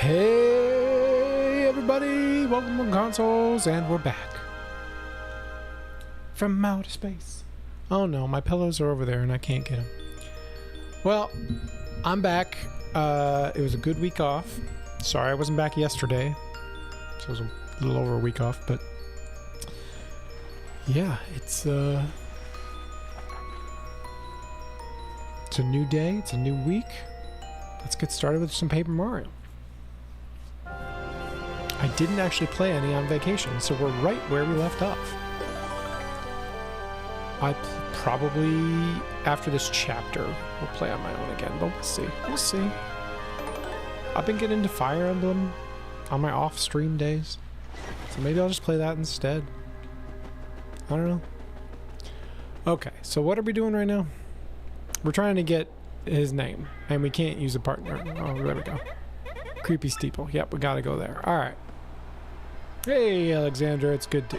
Hey everybody, welcome to Consoles, and we're back from outer space. Oh no, my pillows are over there and I can't get them. Well, I'm back. It was a good week off. Sorry I wasn't back yesterday, so it was a little over a week off, but yeah, it's a new day, it's a new week. Let's get started with some Paper Mario. I didn't actually play any on vacation, so we're right where we left off. Probably, after this chapter, will play on my own again, but we'll see. We'll see. I've been getting into Fire Emblem on my off-stream days, so maybe I'll just play that instead. I don't know. Okay, so what are we doing right now? We're trying to get his name, and we can't use a partner. Oh, there we go. Creepy Steeple. Yep, we gotta go there. All right. Hey, Alexandra, it's good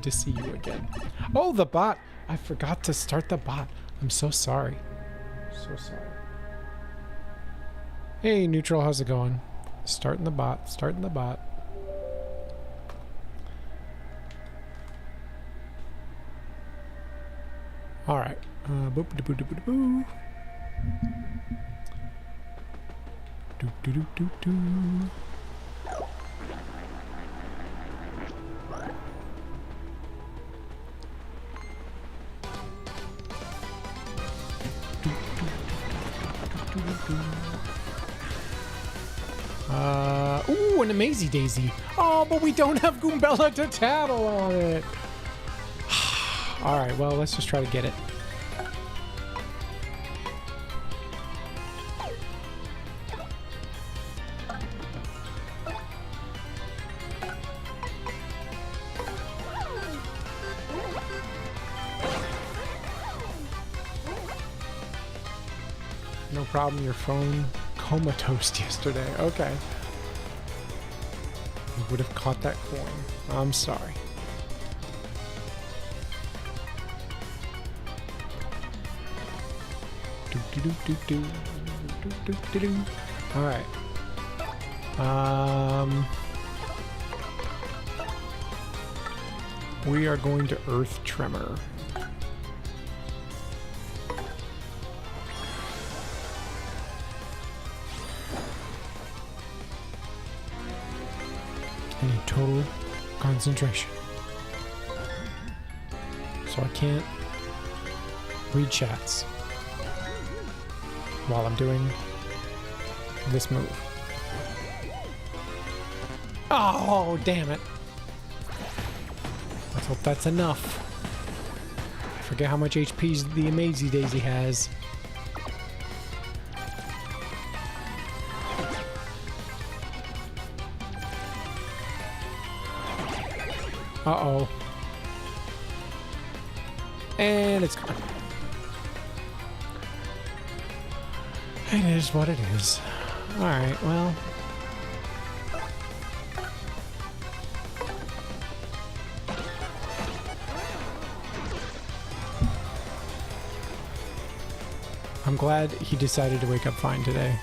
to see you again. Oh, the bot. I forgot to start the bot. I'm so sorry. So sorry. Hey, Neutral, how's it going? Starting the bot. All right. Boop, boop, boop, boop, boop. Do, do, do, do, do. Ooh, an Amazy Daisy. Oh, but we don't have Goombella to tattle on it. Alright, well, let's just try to get it. No problem, your phone comatose yesterday. Okay. You would have caught that coin. I'm sorry. Alright. We are going to Earth Tremor. I need total concentration. So I can't read chats while I'm doing this move. Oh, damn it. Let's hope that's enough. I forget how much HP the Amazy Daisy has. Uh-oh. And it's gone. It is what it is. Alright, well. I'm glad he decided to wake up fine today.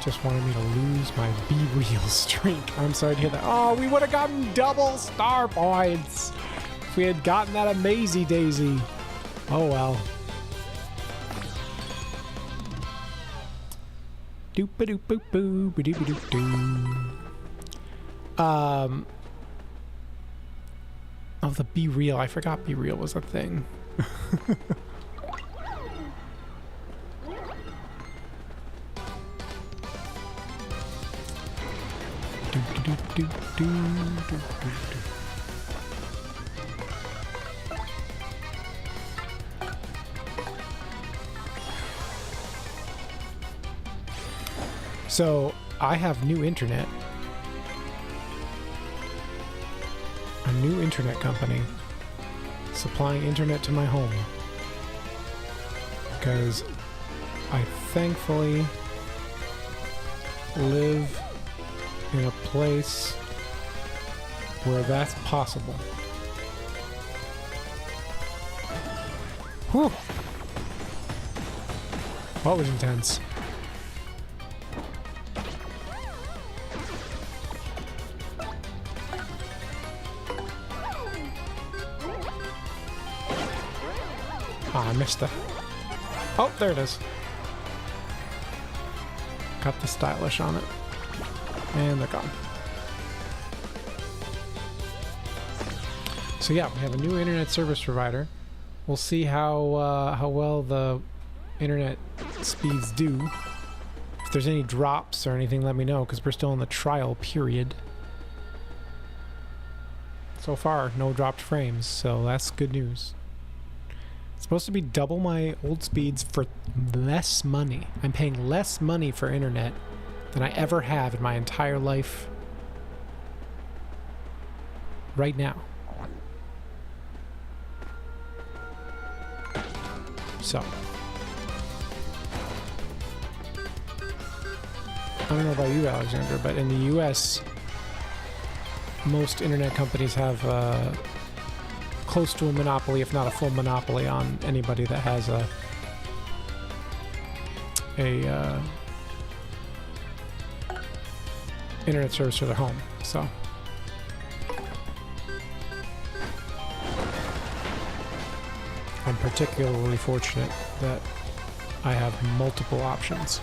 Just wanted me to lose my B-Real streak. I'm sorry to hear that. Oh, we would have gotten double star points if we had gotten that Amazy Daisy. Oh well. Doop-a-doop-boop-boo-ba-doop-a-doop-doo. Oh, the B-Real. I forgot B-Real was a thing. So I have new internet. A new internet company supplying internet to my home. Because I thankfully live in a place where that's possible. Whew! That was intense. Ah, I missed it. Oh, there it is. Got the stylish on it. And they're gone. So yeah, we have a new internet service provider. We'll see how well the internet speeds do. If there's any drops or anything, let me know, because we're still in the trial period. So far, no dropped frames, so that's good news. It's supposed to be double my old speeds for less money. I'm paying less money for internet than I ever have in my entire life right now. So, I don't know about you, Alexander, but in the US, most internet companies have close to a monopoly, if not a full monopoly, on anybody that has a internet service for their home. So I'm particularly fortunate that I have multiple options.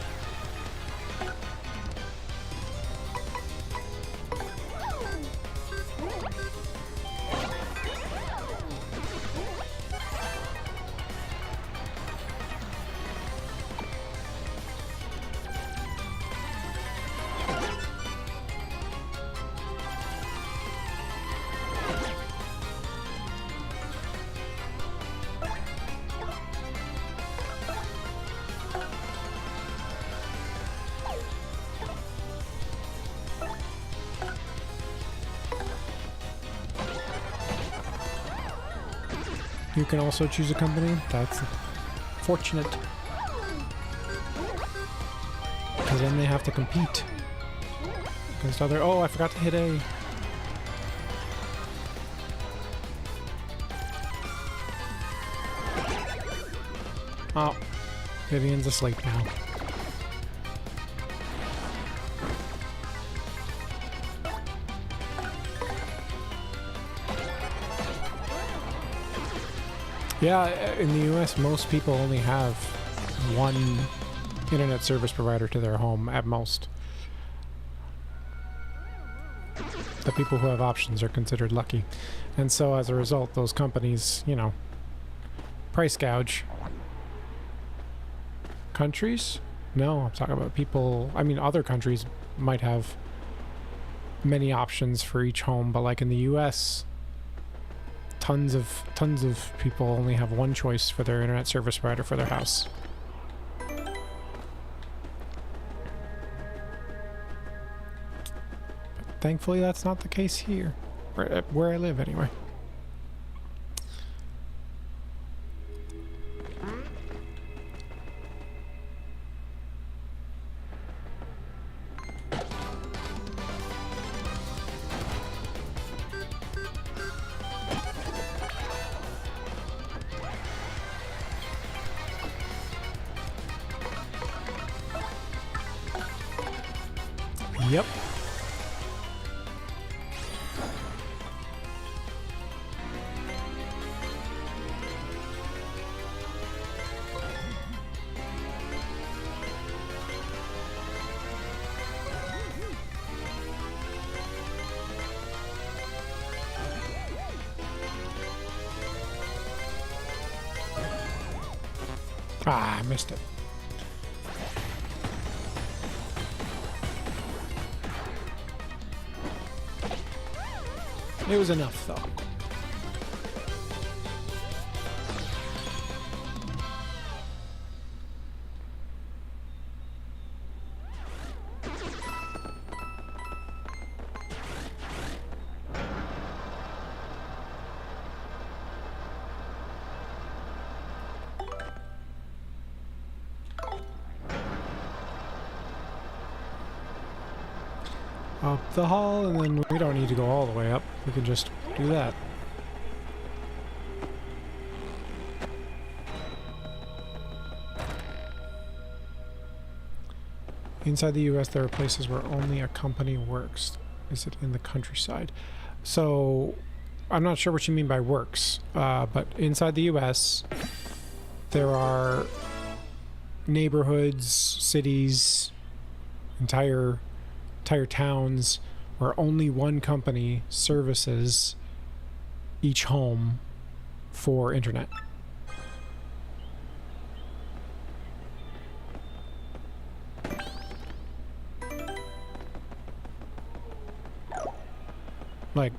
You can also choose a company. That's fortunate. Because then they have to compete against other... Oh, I forgot to hit A. Oh, Vivian's asleep now. Yeah, in the US, most people only have one internet service provider to their home at most. The people who have options are considered lucky. And so as a result, those companies, you know, price gouge. Countries? No, I'm talking about people. I mean, other countries might have many options for each home, but like in the US, tons of people only have one choice for their internet service provider for their house. But thankfully, that's not the case here, where I live anyway. Yep. Ah, I missed it. It was enough, though. up the hall, and then we don't need to go all the way up. We can just do that. Inside the US, there are places where only a company works. Is it in the countryside? So, I'm not sure what you mean by works, but inside the US, there are neighborhoods, cities, entire towns where only one company services each home for internet. Like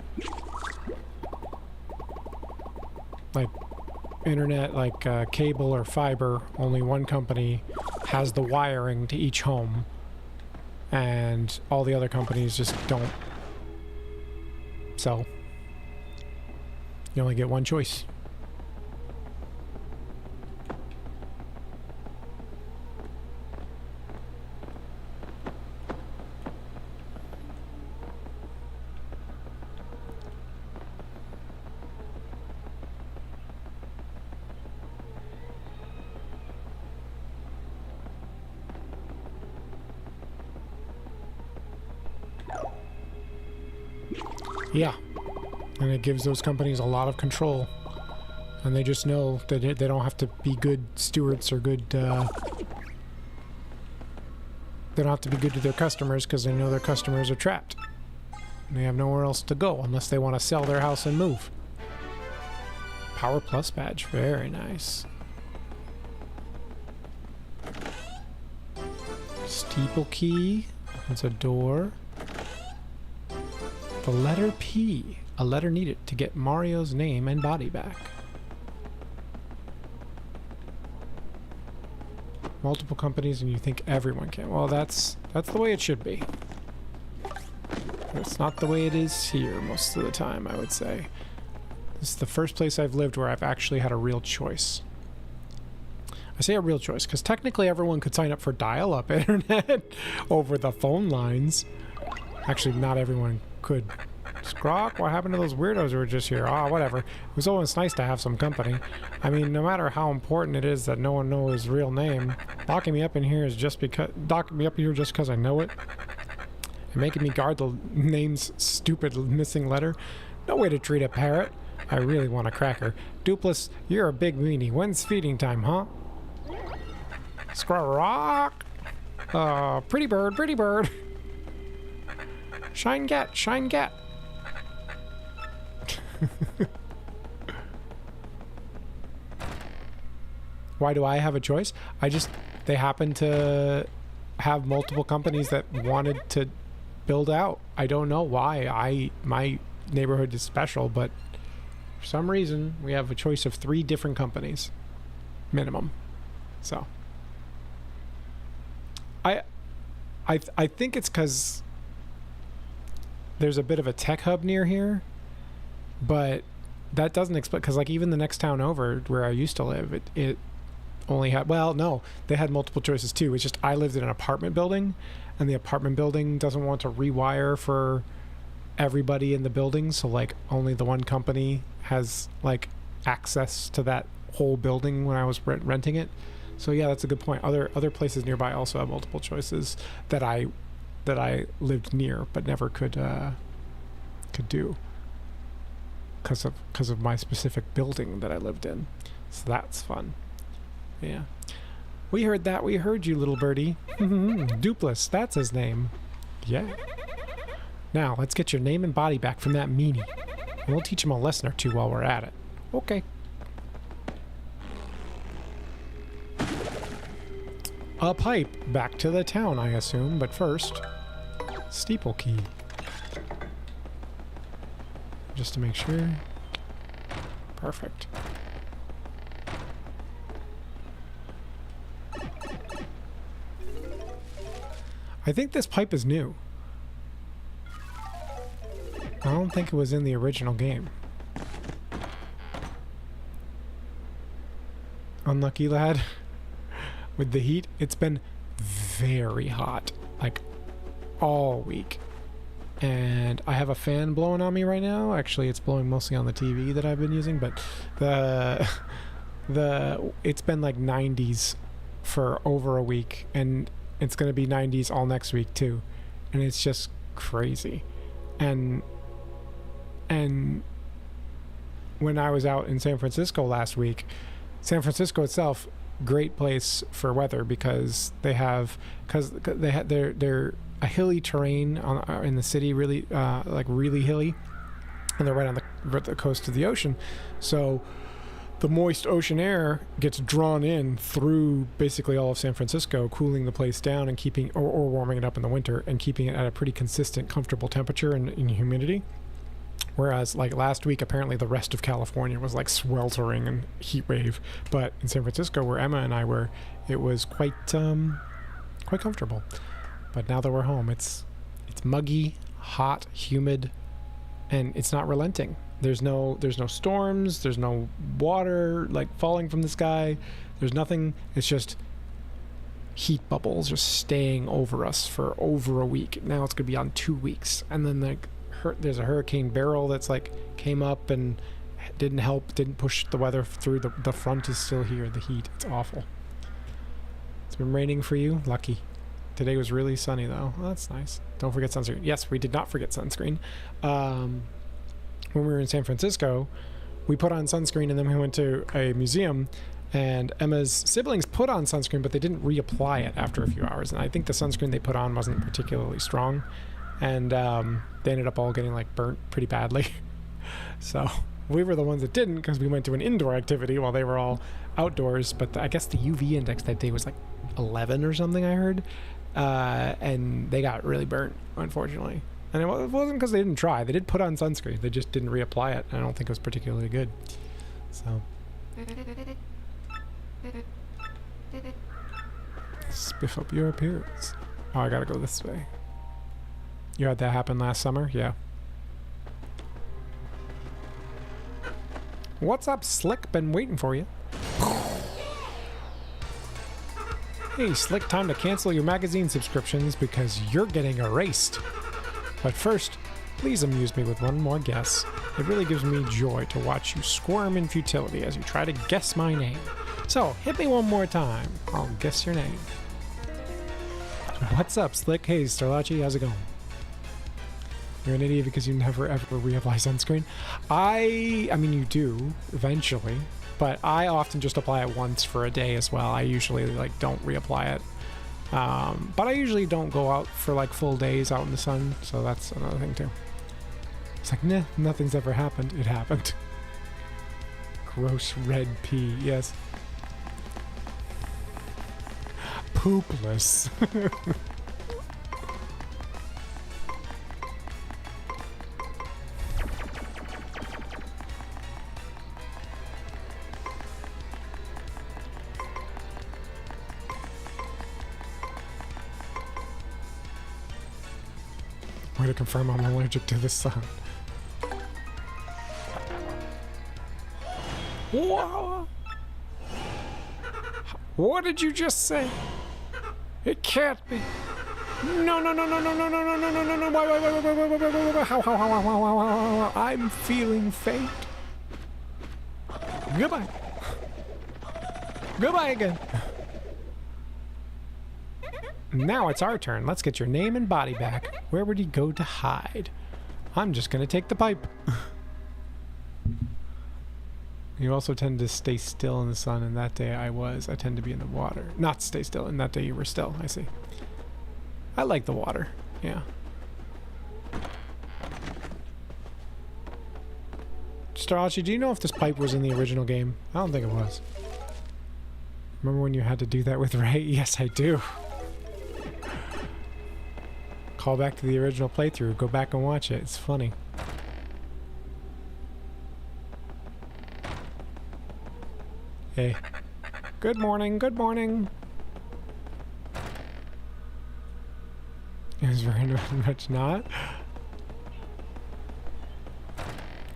internet, like cable or fiber, only one company has the wiring to each home, and all the other companies just don't. So you only get one choice. Yeah, and it gives those companies a lot of control, and they just know that they don't have to be good stewards or good, they don't have to be good to their customers because they know their customers are trapped. And they have nowhere else to go unless they want to sell their house and move. Power Plus badge, very nice. Steeple key, opens a door. The letter P, a letter needed to get Mario's name and body back. Multiple companies and you think everyone can. Well, that's the way it should be. That's not the way it is here most of the time, I would say. This is the first place I've lived where I've actually had a real choice. I say a real choice because technically everyone could sign up for dial-up internet over the phone lines. Actually, not everyone could. Scrock, what happened to those weirdos who were just here? Ah, whatever. It was always nice to have some company. I mean, no matter how important it is that no one knows his real name, locking me up in here is just because I know it. And making me guard the name's stupid missing letter. No way to treat a parrot. I really want a cracker. Dupless, you're a big weenie. When's feeding time, huh? Scrock! Pretty bird, pretty bird. Shine gat, shine gat. Why do I have a choice? They happen to have multiple companies that wanted to build out. I don't know why. My neighborhood is special, but for some reason we have a choice of 3 different companies minimum. So I think it's because there's a bit of a tech hub near here, but that doesn't explain, because like even the next town over where I used to live, it only had, well, no, they had multiple choices too. It's just I lived in an apartment building, and the apartment building doesn't want to rewire for everybody in the building, so like only the one company has like access to that whole building when I was renting it. So yeah, that's a good point. Other places nearby also have multiple choices that I lived near but never could do because of my specific building that I lived in. So that's fun. Yeah. We heard that. We heard you, little birdie. Dupless, that's his name. Yeah. Now, let's get your name and body back from that meanie. And we'll teach him a lesson or two while we're at it. Okay. A pipe back to the town, I assume, but first, steeple key. Just to make sure. Perfect. I think this pipe is new. I don't think it was in the original game. Unlucky lad. With the heat, it's been very hot, like all week. and I have a fan blowing on me right now. Actually, it's blowing mostly on the TV that I've been using, but it's been like 90s for over a week, and it's going to be 90s all next week too, and it's just crazy. And when I was out in San Francisco last week, San Francisco itself, great place for weather because they're a hilly terrain in the city, really like really hilly, and they're right on the coast of the ocean, so the moist ocean air gets drawn in through basically all of San Francisco, cooling the place down and keeping or warming it up in the winter and keeping it at a pretty consistent, comfortable temperature and humidity. Whereas like last week, apparently the rest of California was like sweltering and heat wave, but in San Francisco, where Emma and I were, it was quite comfortable. But now that we're home, it's muggy, hot, humid, and it's not relenting. There's no storms, there's no water like falling from the sky, there's nothing. It's just heat bubbles just staying over us for over a week. Now it's gonna be on 2 weeks, and then like there's a Hurricane Beryl that's like came up and didn't push the weather through. The front is still here, the heat, it's awful. It's been raining for you, lucky. Today was really sunny though. Well, that's nice. Don't forget sunscreen. Yes, we did not forget sunscreen. When we were in San Francisco, we put on sunscreen, and then we went to a museum, and Emma's siblings put on sunscreen, but they didn't reapply it after a few hours, and I think the sunscreen they put on wasn't particularly strong, and they ended up all getting like burnt pretty badly. So we were the ones that didn't, because we went to an indoor activity while they were all outdoors, but I guess the UV index that day was like 11 or something, I heard, and they got really burnt, unfortunately. And it wasn't because they didn't try. They did put on sunscreen. They just didn't reapply it. I don't think it was particularly good. So. Spiff up your appearance. Oh, I gotta go this way. You had that happen last summer? Yeah. What's up, Slick? Been waiting for you. Hey, Slick, time to cancel your magazine subscriptions because you're getting erased. But first, please amuse me with one more guess. It really gives me joy to watch you squirm in futility as you try to guess my name. So, hit me one more time. I'll guess your name. What's up, Slick? Hey, Starlachi, how's it going? You're an idiot because you never ever reapply sunscreen. I mean, you do, eventually. But I often just apply it once for a day as well. I usually, like, don't reapply it. But I usually don't go out for like full days out in the sun, so that's another thing too. It's like, nah, nothing's ever happened. It happened. Gross red pee, yes. Poopless. Way to confirm I'm allergic to the sun. Whoa! What did you just say? It can't be. No, no, no, no, no, no, no, no, no, no, no, no, wait. How, I'm feeling faint. Goodbye. Goodbye again. Now it's our turn. Let's get your name and body back. Where would he go to hide? I'm just gonna take the pipe. You also tend to stay still in the sun, and that day I tend to be in the water. Not stay still, and that day you were still, I see. I like the water, yeah. Starlachi, do you know if this pipe was in the original game? I don't think it was. Remember when you had to do that with Ray? Yes, I do. Call back to the original playthrough. Go back and watch it. It's funny. Hey. Good morning. Good morning. It was very much not.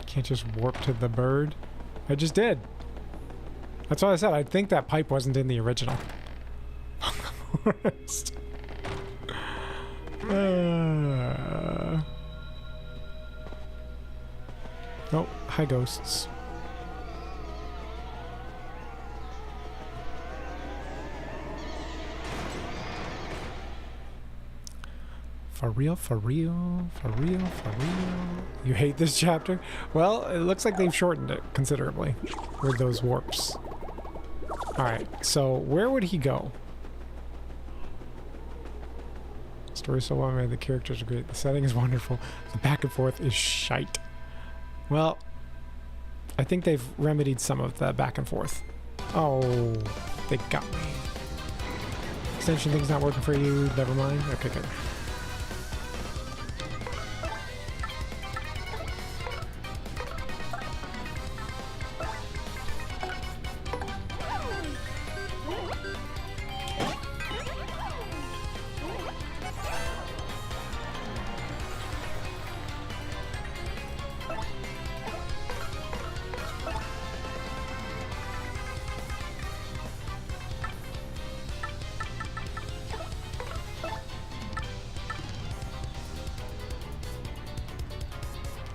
Can't just warp to the bird. I just did. That's what I said. I think that pipe wasn't in the original. Oh, hi ghosts. For real, for real, for real, for real. You hate this chapter? Well, it looks like they've shortened it considerably with those warps. Alright, so where would he go? Story so well made, the characters are great, the setting is wonderful, the back and forth is shite. Well, I think they've remedied some of the back and forth. Oh, they got me. Extension thing's not working for you, never mind. Okay, good.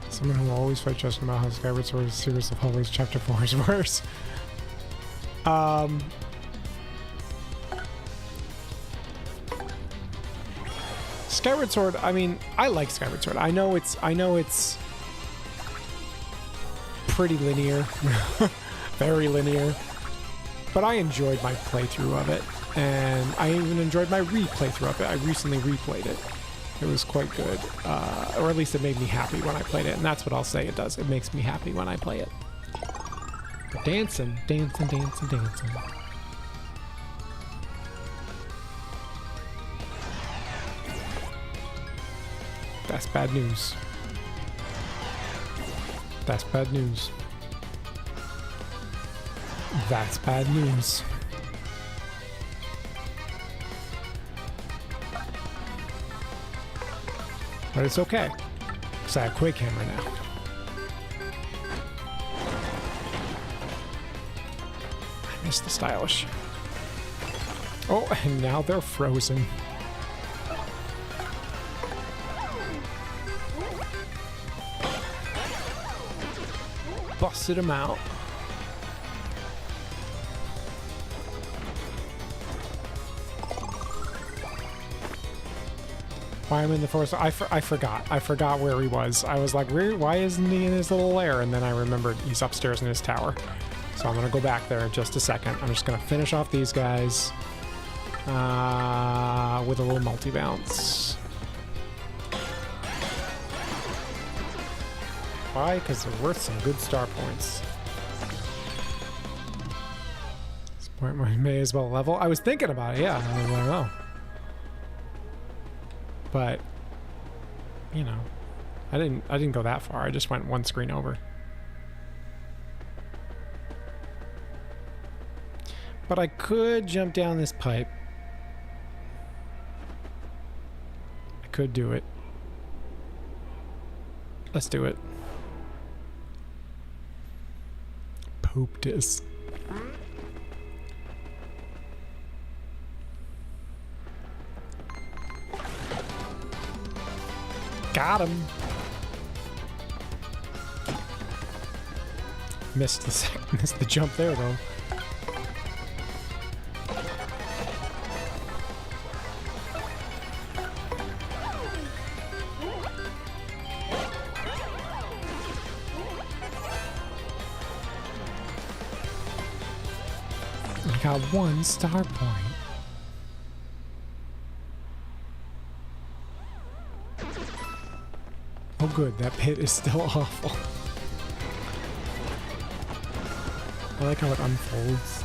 Someone who will always fight Justin about how Skyward Sword is Series of Holies Chapter 4 is worse. Skyward Sword, I mean, I like Skyward Sword. I know it's pretty linear. Very linear. But I enjoyed my playthrough of it. And I even enjoyed my replaythrough of it. I recently replayed it. It was quite good, or at least it made me happy when I played it, and that's what I'll say it does. It makes me happy when I play it. But dancing, dancing, dancing, dancing. That's bad news. That's bad news. That's bad news. But it's okay, because I have Quake Hammer now. I miss the stylish. Oh, and now they're frozen. Busted them out. Why I'm in the forest? I forgot. I forgot where he was. I was like, why isn't he in his little lair? And then I remembered he's upstairs in his tower. So I'm going to go back there in just a second. I'm just going to finish off these guys with a little multi-bounce. Why? Because they're worth some good star points. This point I may as well level. I was thinking about it, yeah. I was like, oh. But, you know, I didn't go that far. I just went one screen over. But I could jump down this pipe. I could do it. Let's do it. Poop this. Got him. Missed the jump there though. I got 1 star point. Oh good, that pit is still awful. I like how it unfolds.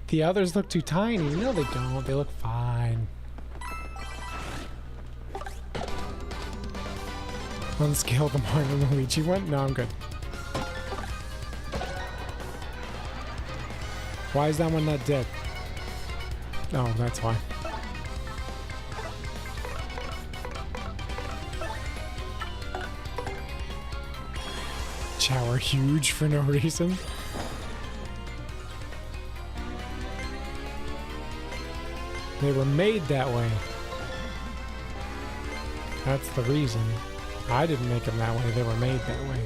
The others look too tiny. No, they don't. They look fine. Unscale the Mario Luigi one? No, I'm good. Why is that one not dead? Oh, that's why. Shower huge for no reason. They were made that way. That's the reason. I didn't make them that way. They were made that way.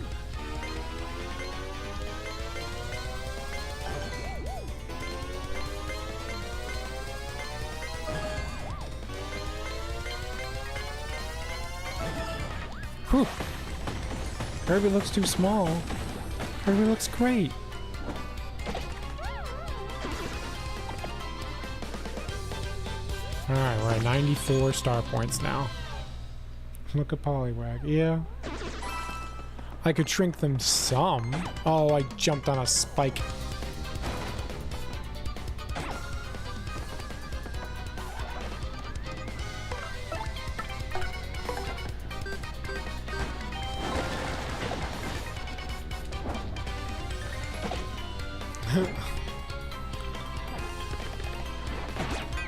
Whew. Kirby looks too small. Kirby looks great. Alright, we're at 94 star points now. Look at Poliwag. Yeah. I could shrink them some. Oh, I jumped on a spike.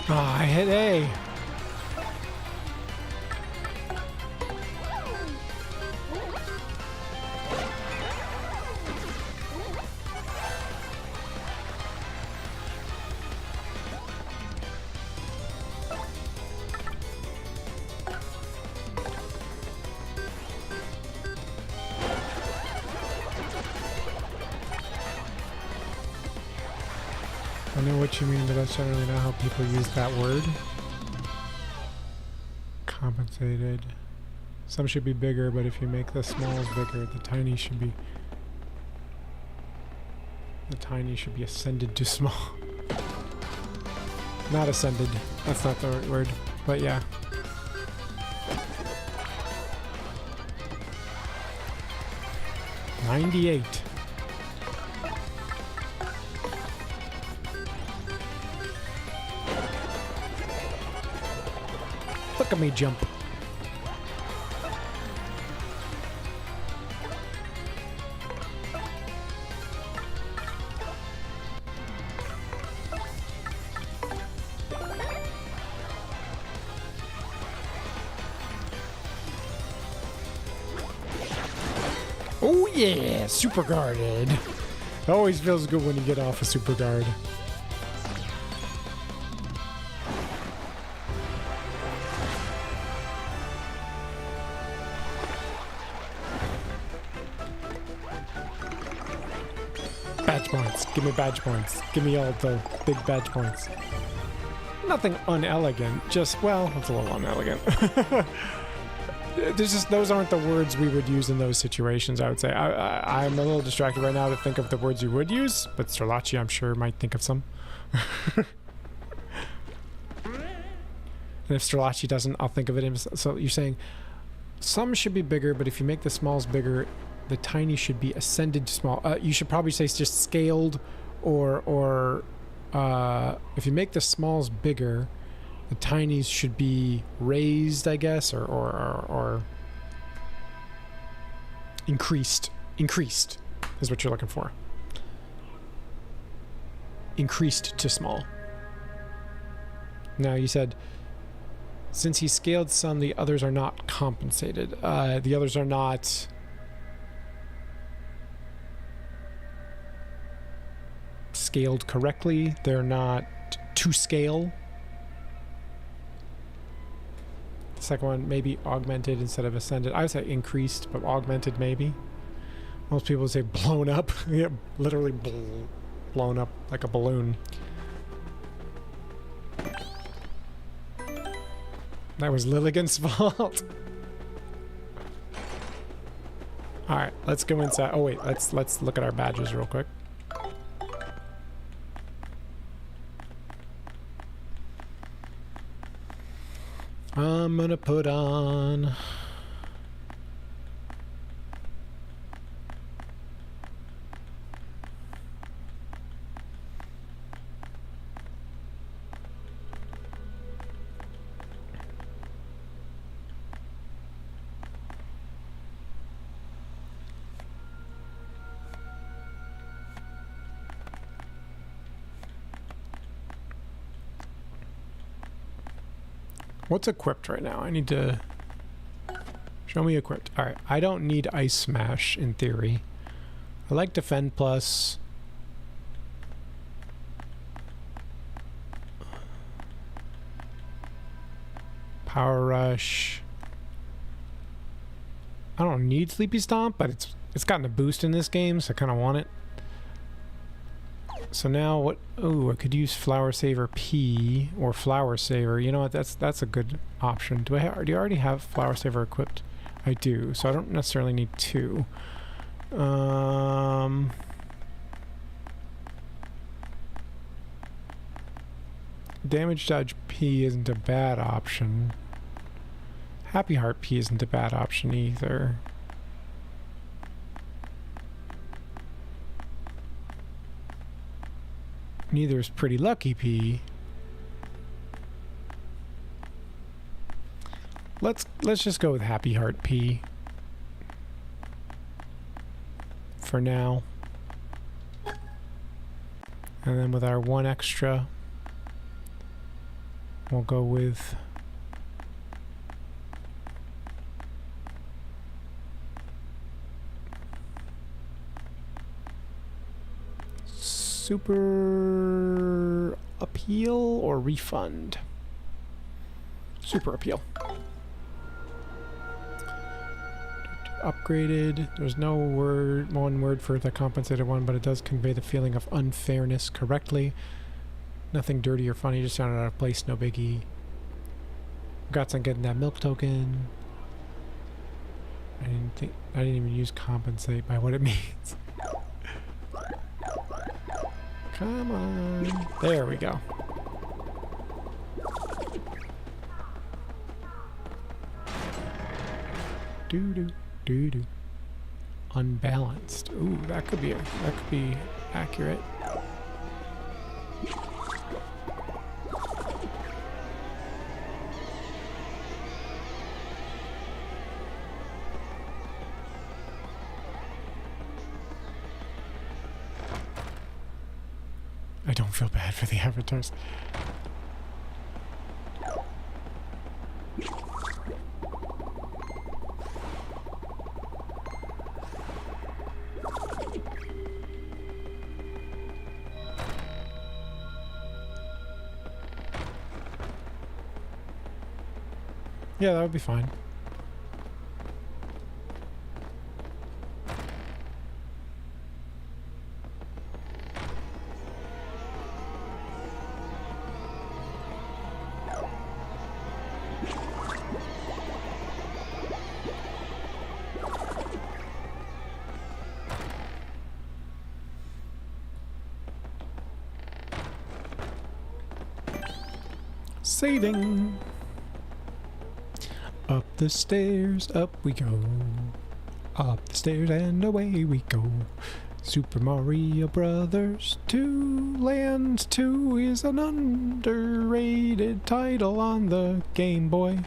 Ah, I hit A. I know what you mean, but that's generally not how people use that word. Compensated. Some should be bigger, but if you make the smalls bigger, the tiny should be... The tiny should be ascended to small. Not ascended. That's not the right word, but yeah. $98. Look at me jump. Oh yeah, super guarded. Always feels good when you get off a super guard. Badge points. Give me badge points. Give me all the big badge points. Nothing unelegant. Just, well, it's a little unelegant. There's just, those aren't the words we would use in those situations, I would say. I'm a little distracted right now to think of the words you would use, but Strelacci, I'm sure, might think of some. And if Strelacci doesn't, I'll think of it. So you're saying some should be bigger, but if you make the smalls bigger, the tiny should be ascended to small. You should probably say just scaled, or if you make the smalls bigger, the tinies should be raised, I guess, or increased. Increased is what you're looking for. Increased to small. Now you said, since he scaled some, the others are not compensated. The others are not scaled correctly. They're not to scale. The second one, maybe augmented instead of ascended. I would say increased, but augmented maybe. Most people would say blown up. Yeah, literally blown up like a balloon. That was Lilligan's fault. All right, let's go inside. Oh wait, let's look at our badges real quick. I'm gonna put on What's equipped right now? I need to... Show me equipped. Alright, I don't need Ice Smash in theory. I like Defend Plus. Power Rush. I don't need Sleepy Stomp, but it's gotten a boost in this game, so I kind of want it. So now what? Oh, I could use Flower Saver P or Flower Saver. You know what? That's a good option. Do you already have Flower Saver equipped? I do, so I don't necessarily need two. Damage Dodge P isn't a bad option. Happy Heart P isn't a bad option either. Neither is Pretty Lucky P. Let's just go with Happy Heart P for now. And then with our one extra, we'll go with Super Appeal or Refund. Super Appeal. Upgraded. There's no one word for the compensated one, but it does convey the feeling of unfairness correctly. Nothing dirty or funny, just sounded out of place, no biggie. Congrats on getting that milk token. I didn't even use compensate by what it means. Come on. There we go. Doo-doo. Doo-doo. Unbalanced. Ooh, that could be accurate. I don't feel bad for the avatars. Yeah, that would be fine. Saving. Up the stairs, up we go. Up the stairs and away we go. Super Mario Brothers 2 Land 2 is an underrated title on the Game Boy.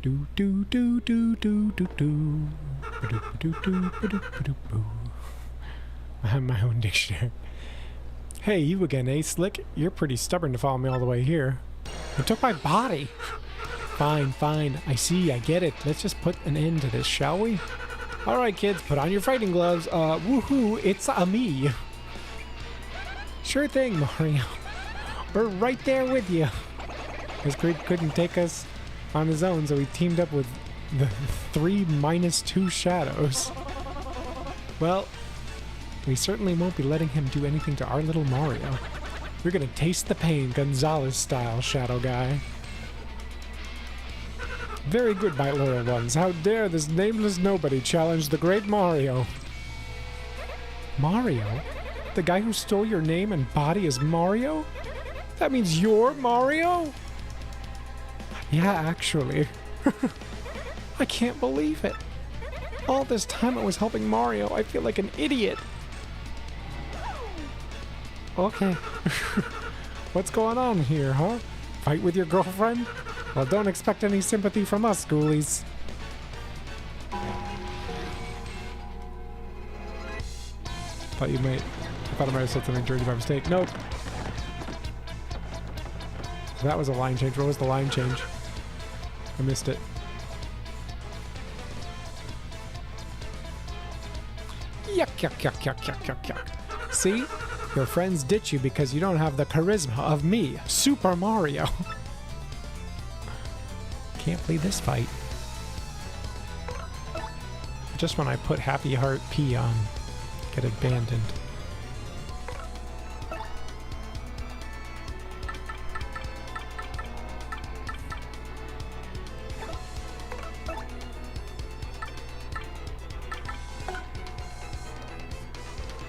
Do do do do do do do. Do do do do do do. I have my own dictionary. Hey, you again, eh, Slick? You're pretty stubborn to follow me all the way here. You took my body. Fine, fine. I see, I get it. Let's just put an end to this, shall we? Alright, kids, put on your fighting gloves. Woohoo, it's me. Sure thing, Mario. We're right there with you. This Creed couldn't take us on his own, so we teamed up with the 3-2 shadows. Well, we certainly won't be letting him do anything to our little Mario. We're gonna taste the pain, Gonzalez style, Shadow Guy. Very good, my loyal ones. How dare this nameless nobody challenge the great Mario? Mario? The guy who stole your name and body is Mario? That means you're Mario? Yeah, actually. I can't believe it. All this time I was helping Mario, I feel like an idiot. Okay. What's going on here, huh? Fight with your girlfriend? Well, don't expect any sympathy from us, ghoulies. I thought I might have said something dirty by mistake. Nope. That was a line change. What was the line change? I missed it. Yuck, yuck, yuck, yuck, yuck, yuck, yuck. See? Your friends ditch you because you don't have the charisma of me, Super Mario. Can't play this fight. Just when I put Happy Heart P on, get abandoned.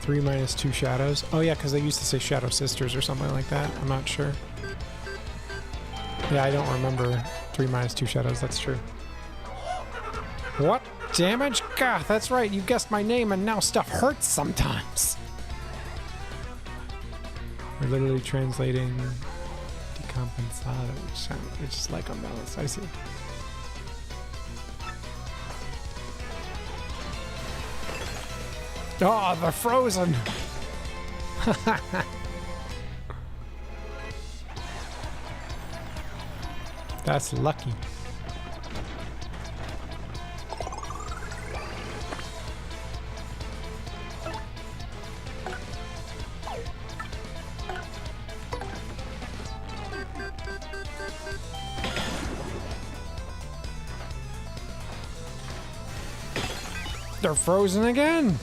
Three minus 2 shadows. Oh yeah, because they used to say Shadow Sisters or something like that. I'm not sure. Yeah, I don't remember 3 minus 2 shadows. That's true. What damage? God, that's right. You guessed my name, and now stuff hurts sometimes. We're literally translating decompensado, which is like unbalanced. I see. Oh, they're frozen! That's lucky. They're frozen again!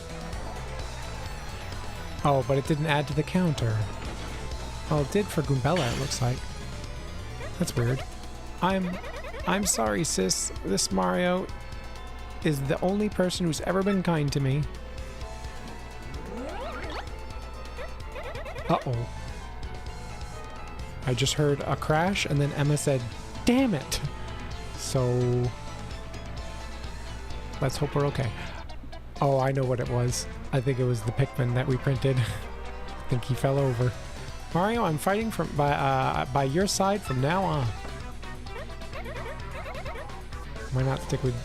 Oh, but it didn't add to the counter. Well, it did for Goombella, it looks like. That's weird. I'm sorry, sis. This Mario is the only person who's ever been kind to me. Uh-oh. I just heard a crash, and then Emma said, "Damn it!" So let's hope we're okay. Oh, I know what it was. I think it was the Pikmin that we printed. I think he fell over. Mario, I'm fighting by your side from now on. Why not stick with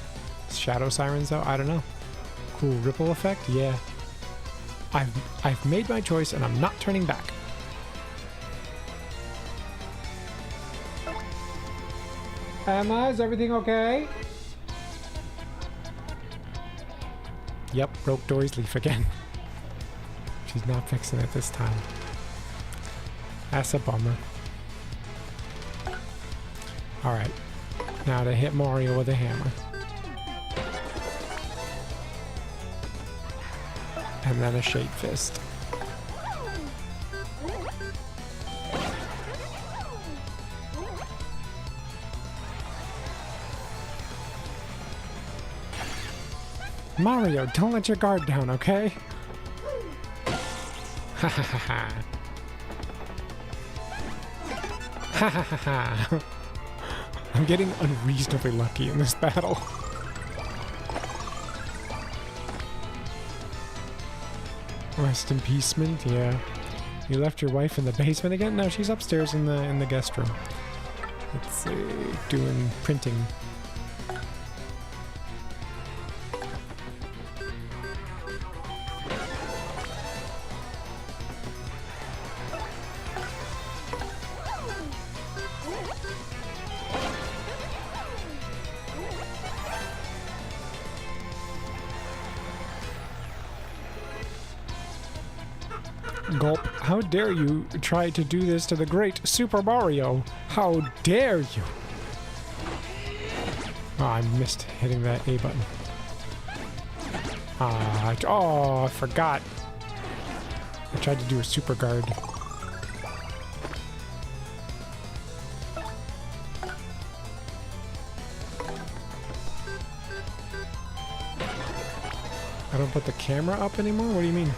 Shadow Sirens though? I don't know. Cool ripple effect? Yeah. I've made my choice and I'm not turning back. Emma, is everything okay? Yep, broke Dory's leaf again. She's not fixing it this time. That's a bummer. Alright. Now to hit Mario with a hammer. And then a Shade Fist. Mario, don't let your guard down, okay? Ha ha ha ha. Ha ha ha ha. I'm getting unreasonably lucky in this battle. Rest in peace, Mint. Yeah. You left your wife in the basement again? No, she's upstairs in the guest room. Let's see. Doing printing. Gulp, how dare you try to do this to the great Super Mario? How dare you? Oh, I missed hitting that A button. Oh, I forgot. I tried to do a super guard. I don't put the camera up anymore? What do you mean?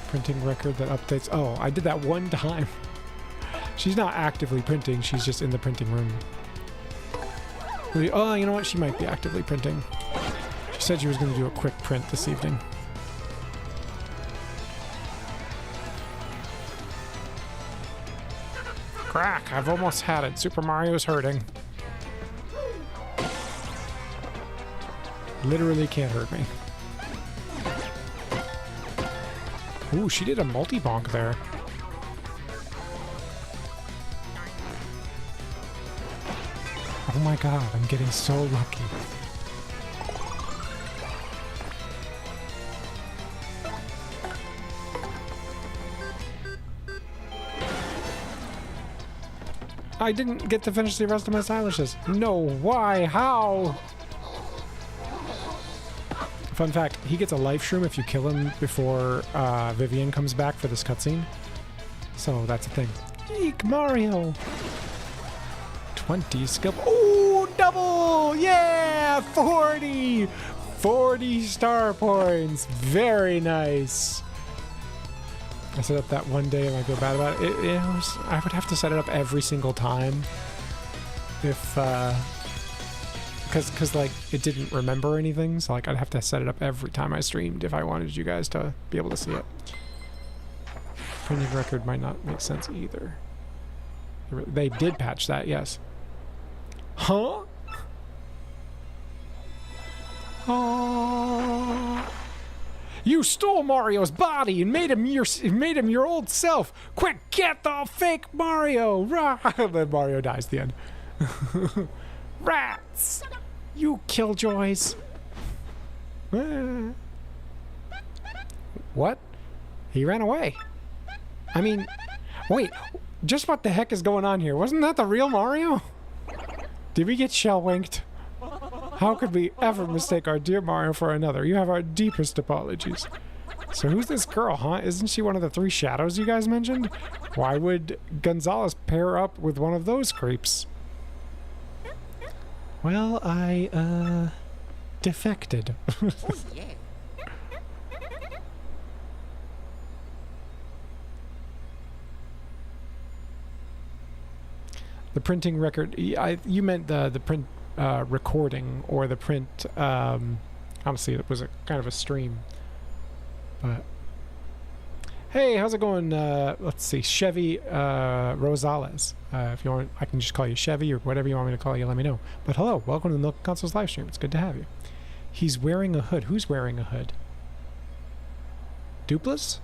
Printing record that updates. Oh, I did that one time. She's not actively printing, she's just in the printing room. Oh, you know what? She might be actively printing. She said she was going to do a quick print this evening. Crack! I've almost had it. Super Mario's hurting. Literally can't hurt me. Ooh, she did a multi-bonk there. Oh my god, I'm getting so lucky. I didn't get to finish the rest of my stylishes. No, why? How? Fun fact, he gets a life shroom if you kill him before Vivian comes back for this cutscene. So that's a thing. Eek, Mario! 20 skill. Ooh, double! Yeah! 40! 40 star points! Very nice! I set up that one day and I feel bad about it. I would have to set it up every single time. If, because like, it didn't remember anything, so like, I'd have to set it up every time I streamed if I wanted you guys to be able to see it. Printing record might not make sense either. They did patch that, yes. Huh? Oh. You stole Mario's body and made him your old self. Quick, get the fake Mario! Then Mario dies at the end. Rats! You killjoys! What? He ran away. I mean, wait, just what the heck is going on here? Wasn't that the real Mario? Did we get shell-winked? How could we ever mistake our dear Mario for another? You have our deepest apologies. So who's this girl, huh? Isn't she one of the 3 shadows you guys mentioned? Why would Gonzalez pair up with one of those creeps? Well, I, defected. Oh, yeah. The printing record, you meant the print recording or the print, honestly it was a kind of a stream, but hey, how's it going? Let's see, Chevy Rosales. If you want, I can just call you Chevy or whatever you want me to call you, let me know. But hello, welcome to the Milk Consoles live stream. It's good to have you. He's wearing a hood. Who's wearing a hood? Duplas?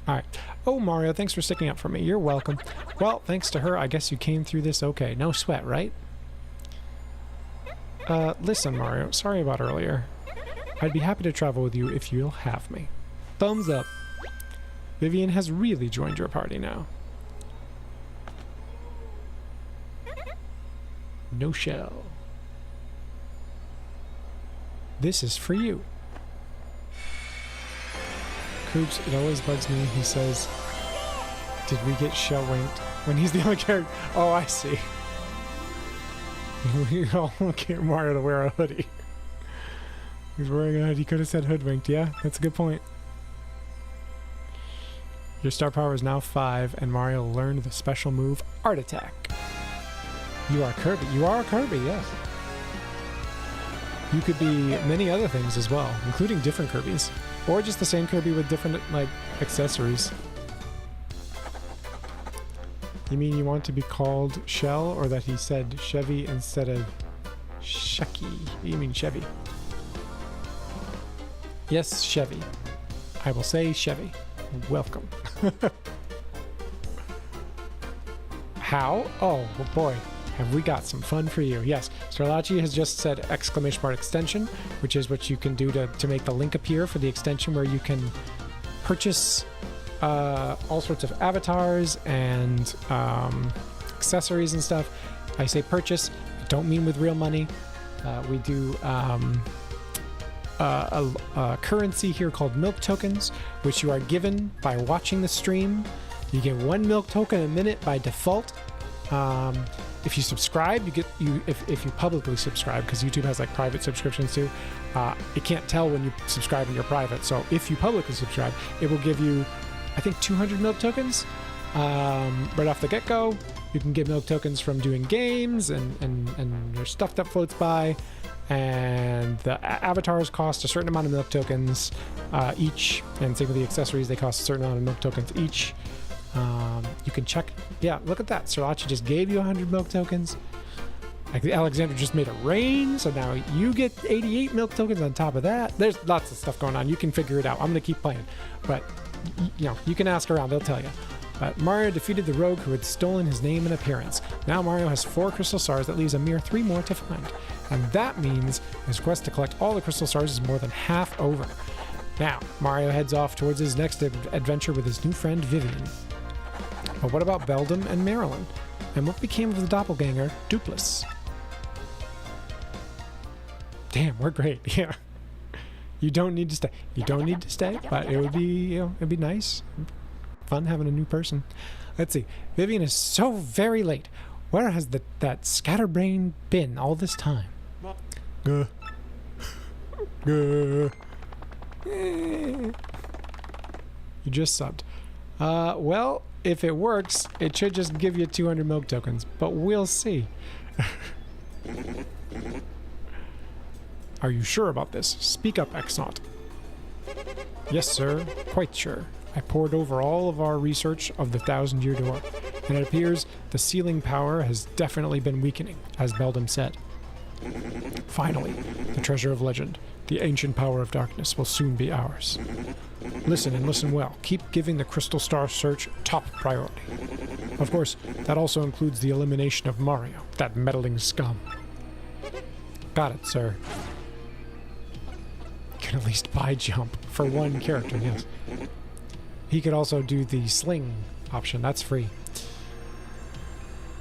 Alright. Oh, Mario, thanks for sticking up for me. You're welcome. Well, thanks to her, I guess you came through this okay. No sweat, right? Listen, Mario, sorry about earlier. I'd be happy to travel with you if you'll have me. Thumbs up. Vivian has really joined your party now. No shell. This is for you. Coops, it always bugs me. He says, did we get shell winked? When he's the only character. Oh, I see. We all get Mario to wear a hoodie. He's wearing a hoodie. He could have said hoodwinked. Yeah, that's a good point. Your star power is now 5, and Mario learned the special move, Art Attack. You are Kirby. You are Kirby, yes. You could be many other things as well, including different Kirbys. Or just the same Kirby with different, like, accessories. You mean you want to be called Shell, or that he said Chevy instead of Shucky? You mean Chevy? Yes, Chevy. I will say Chevy. Welcome. How? Oh, boy. Have we got some fun for you. Yes, Starlachi has just said exclamation mark extension, which is what you can do to make the link appear for the extension where you can purchase all sorts of avatars and accessories and stuff. I say purchase, I don't mean with real money. We do a currency here called milk tokens, which you are given by watching the stream. You get 1 milk token a minute by default. If you subscribe, if you publicly subscribe, because YouTube has like private subscriptions too, it can't tell when you subscribe and you're private. So if you publicly subscribe, it will give you, I think, 200 milk tokens right off the get-go. You can get milk tokens from doing games and there's stuff that floats by, and the avatars cost a certain amount of milk tokens each, and same with the accessories, they cost a certain amount of milk tokens each. You can check. Yeah, look at that. Sriracha just gave you 100 milk tokens. Alexander just made it rain, so now you get 88 milk tokens on top of that. There's lots of stuff going on. You can figure it out. I'm going to keep playing. But, you know, you can ask around. They'll tell you. But Mario defeated the rogue who had stolen his name and appearance. Now Mario has 4 crystal stars. That leaves a mere 3 more to find. And that means his quest to collect all the crystal stars is more than half over. Now, Mario heads off towards his next adventure with his new friend Vivian. But what about Beldam and Marilyn? And what became of the doppelganger, Dupless? Damn, we're great. Yeah. You don't need to stay. You don't need to stay, but it would be, you know, it'd be nice. Fun having a new person. Let's see. Vivian is so very late. Where has that scatterbrain been all this time? You just subbed. Well, if it works, it should just give you 200 milk tokens, but we'll see. Are you sure about this? Speak up, Xnaught. Yes, sir. Quite sure. I pored over all of our research of the 1,000-year door, and it appears the sealing power has definitely been weakening, as Beldam said. Finally, the treasure of legend, the ancient power of darkness, will soon be ours. Listen and listen well. Keep giving the Crystal Star search top priority. Of course, that also includes the elimination of Mario, that meddling scum. Got it, sir. Can at least buy jump for one character, yes. He could also do the sling option. That's free.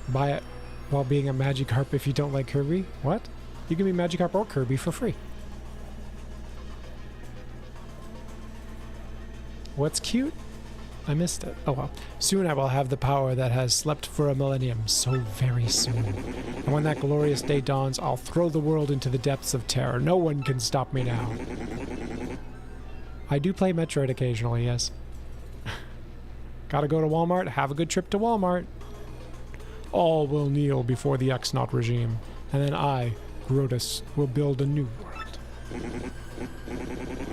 Buy it while being a Magikarp if you don't like Kirby. What? You can be Magikarp or Kirby for free. What's cute? I missed it. Oh well. Soon I will have the power that has slept for a millennium, so very soon. And when that glorious day dawns, I'll throw the world into the depths of terror. No one can stop me now. I do play Metroid occasionally, yes. Gotta go to Walmart. Have a good trip to Walmart. All will kneel before the Xnaught regime, and then I, Grotus, will build a new world.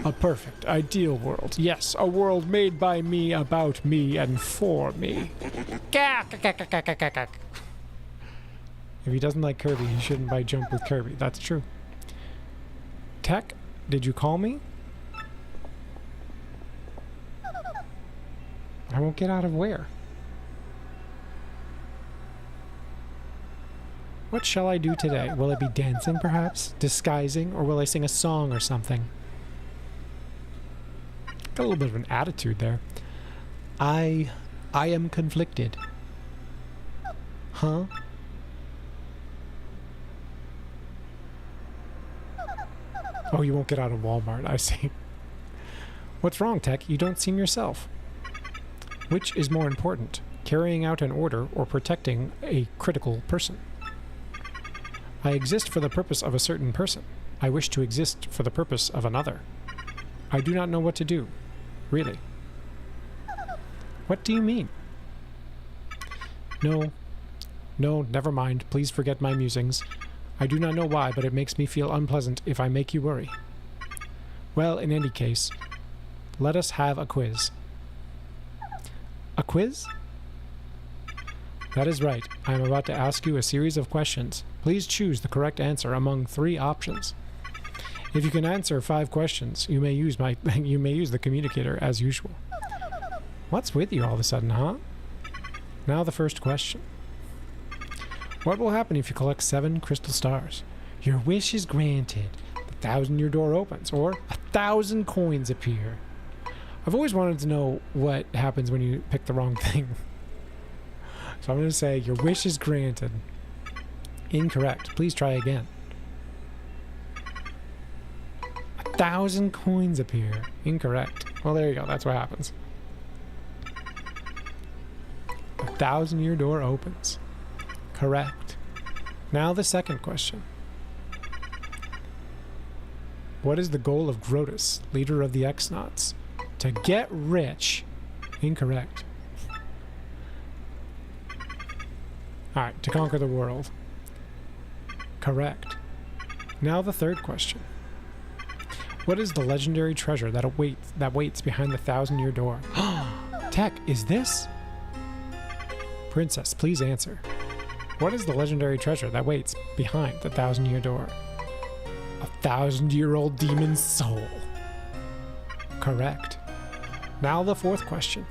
A perfect, ideal world. Yes, a world made by me, about me, and for me. If he doesn't like Kirby, he shouldn't buy jump with Kirby. That's true. Tech, did you call me? I won't get out of where? What shall I do today? Will it be dancing, perhaps? Disguising? Or will I sing a song or something? Got a little bit of an attitude there. I am conflicted. Huh? Oh, you won't get out of Walmart, I see. What's wrong, Tech? You don't seem yourself. Which is more important, carrying out an order or protecting a critical person? I exist for the purpose of a certain person. I wish to exist for the purpose of another. I do not know what to do. Really. What do you mean? No, never mind. Please forget my musings. I do not know why, but it makes me feel unpleasant if I make you worry. Well, in any case, let us have a quiz. A quiz? That is right. I am about to ask you a series of questions. Please choose the correct answer among 3 options. If you can answer 5 questions, you may use the communicator as usual. What's with you all of a sudden, huh? Now the first question. What will happen if you collect 7 crystal stars? Your wish is granted. The 1,000-year door opens, or 1,000 coins appear. I've always wanted to know what happens when you pick the wrong thing. So I'm going to say your wish is granted. Incorrect. Please try again. 1,000 coins appear. Incorrect. Well, there you go. That's what happens. 1,000-year door opens. Correct. Now the second question. What is the goal of Grotus, leader of the Xnaughts? To get rich. Incorrect. Alright, to conquer the world. Correct. Now the third question. What is the legendary treasure that waits behind the 1,000-year door? Tech, is this? Princess, please answer. What is the legendary treasure that waits behind the 1,000-year door? A 1,000-year-old demon's soul. Correct. Now the fourth question.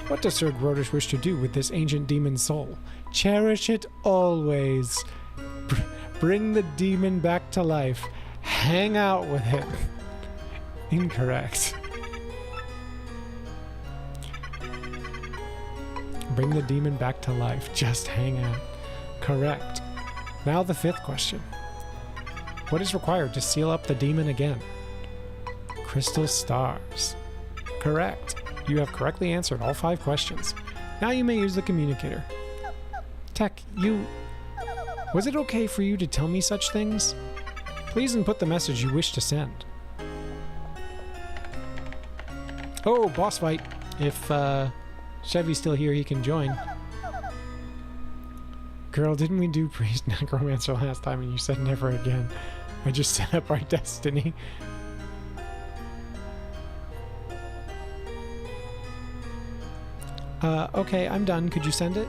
What does Sir Grodish wish to do with this ancient demon soul? Cherish it always. Bring the demon back to life. Hang out with him. Incorrect. Bring the demon back to life. Just hang out. Correct. Now the 5th question. What is required to seal up the demon again? Crystal stars. Correct. You have correctly answered all 5 questions. Now you may use the communicator. Tech, was it okay for you to tell me such things? Please input the message you wish to send. Oh, boss fight. If, Chevy's still here, he can join. Girl, didn't we do Priest Necromancer last time and you said never again? I just set up our destiny. Okay, I'm done. Could you send it?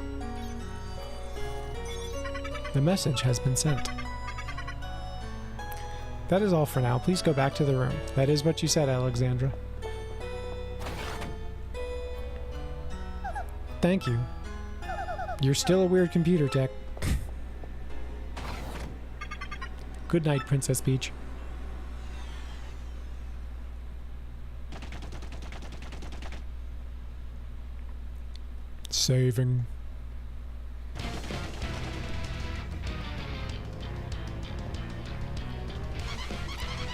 The message has been sent. That is all for now. Please go back to the room. That is what you said, Alexandra. Thank you. You're still a weird computer tech. Good night, Princess Peach. Saving.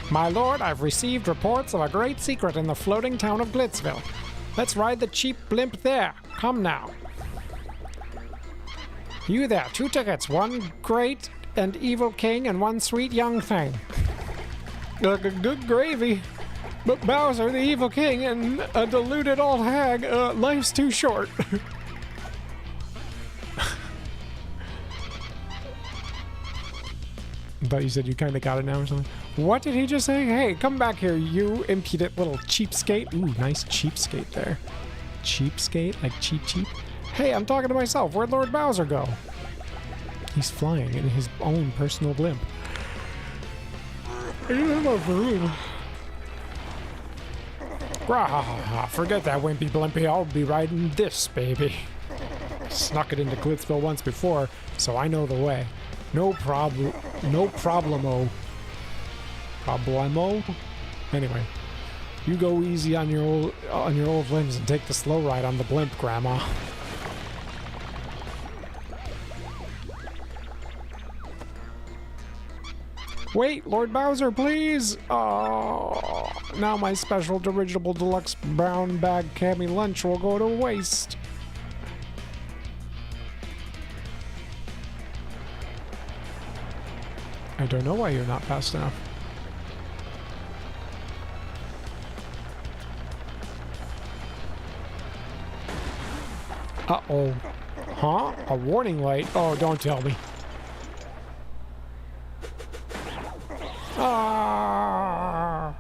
My lord, I've received reports of a great secret in the floating town of Glitzville. Let's ride the cheap blimp there. Come now. You there, 2 tickets, 1 great and evil king and 1 sweet young thing. Good gravy. But Bowser, the evil king, and a deluded old hag, life's too short. I thought you said you kind of got it now or something. What did he just say? Hey, come back here, you impudent little cheapskate. Ooh, nice cheapskate there. Cheapskate? Like cheap? Hey, I'm talking to myself. Where'd Lord Bowser go? He's flying in his own personal blimp. Forget that wimpy blimpy. I'll be riding this, baby. Snuck it into Glitzville once before, so I know the way. No problem. No problemo. Problemo? Anyway, you go easy on your old limbs and take the slow ride on the blimp, Grandma. Wait, Lord Bowser, please! Oh, now my special dirigible deluxe brown bag cami lunch will go to waste. I don't know why you're not fast enough. Uh-oh. Huh? A warning light? Oh, don't tell me. Ah!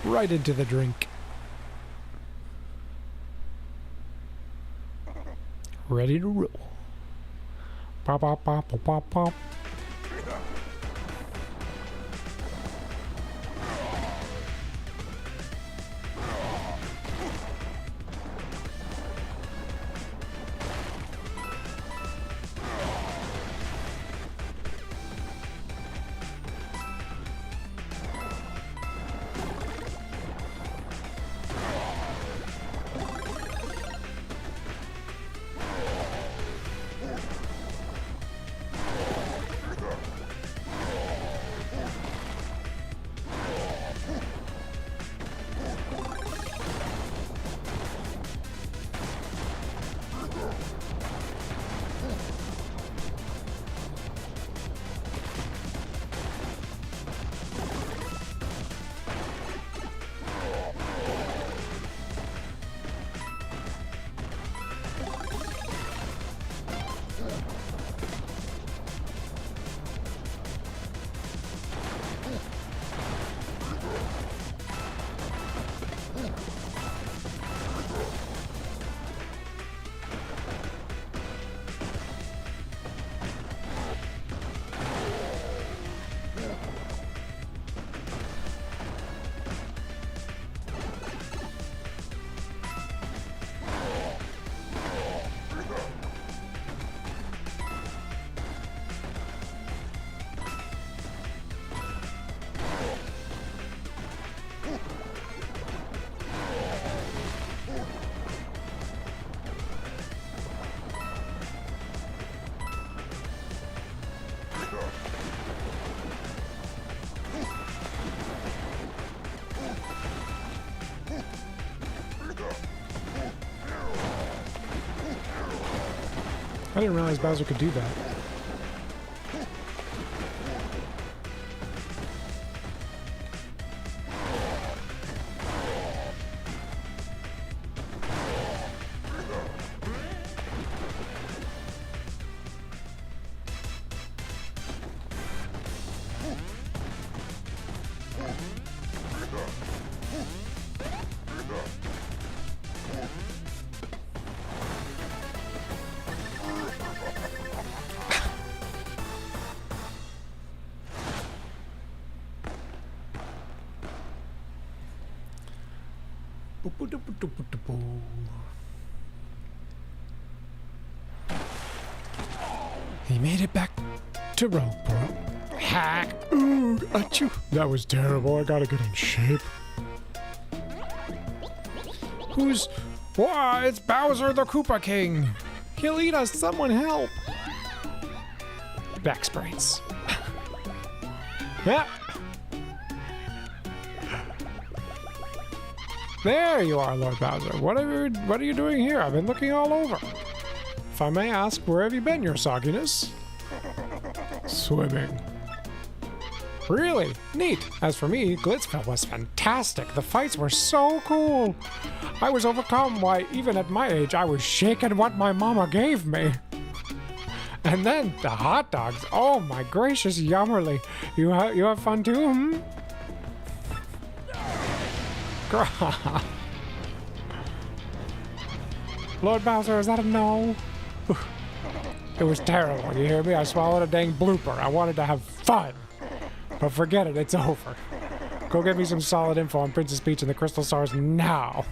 Right into the drink. Ready to roll. Pop, pop, pop, pop, pop, pop. I didn't realize Bowser could do that. He made it back to Rogueport. Hack! Ooh, achoo! That was terrible. I gotta get in shape. Who's... Why, it's Bowser the Koopa King! He'll eat us! Someone help! Back sprains. Yeah. There you are, Lord Bowser. What are you doing here? I've been looking all over. If I may ask, where have you been, your sogginess? Swimming. Really? Neat. As for me, Glitzville was fantastic. The fights were so cool. I was overcome. Why, even at my age, I was shaking what my mama gave me. And then the hot dogs. Oh my gracious, yummerly. You have fun too, hmm? Lord Bowser, is that a no? It was terrible, you hear me? I swallowed a dang blooper. I wanted to have fun. But forget it, it's over. Go get me some solid info on Princess Peach and the Crystal Stars now.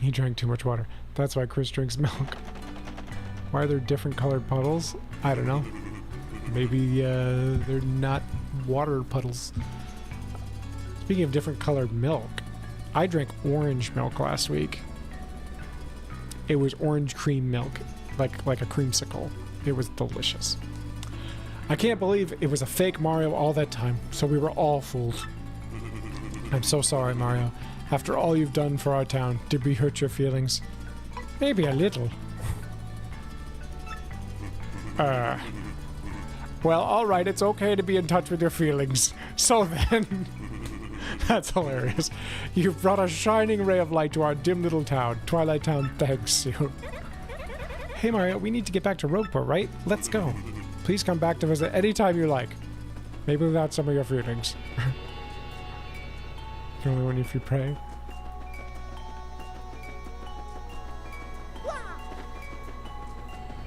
He drank too much water. That's why Chris drinks milk. Why are there different colored puddles? I don't know. Maybe they're not water puddles. Speaking of different colored milk, I drank orange milk last week. It was orange cream milk, like a creamsicle. It was delicious. I can't believe it was a fake Mario all that time, so we were all fooled. I'm so sorry, Mario. After all you've done for our town, did we hurt your feelings? Maybe a little. Well, alright, it's okay to be in touch with your feelings. So then... That's hilarious. You've brought a shining ray of light to our dim little town. Twilight Town thanks you. Hey Mario, we need to get back to Rogueport, right? Let's go. Please come back to visit anytime you like. Maybe without some of your feelings. Only when if you pray.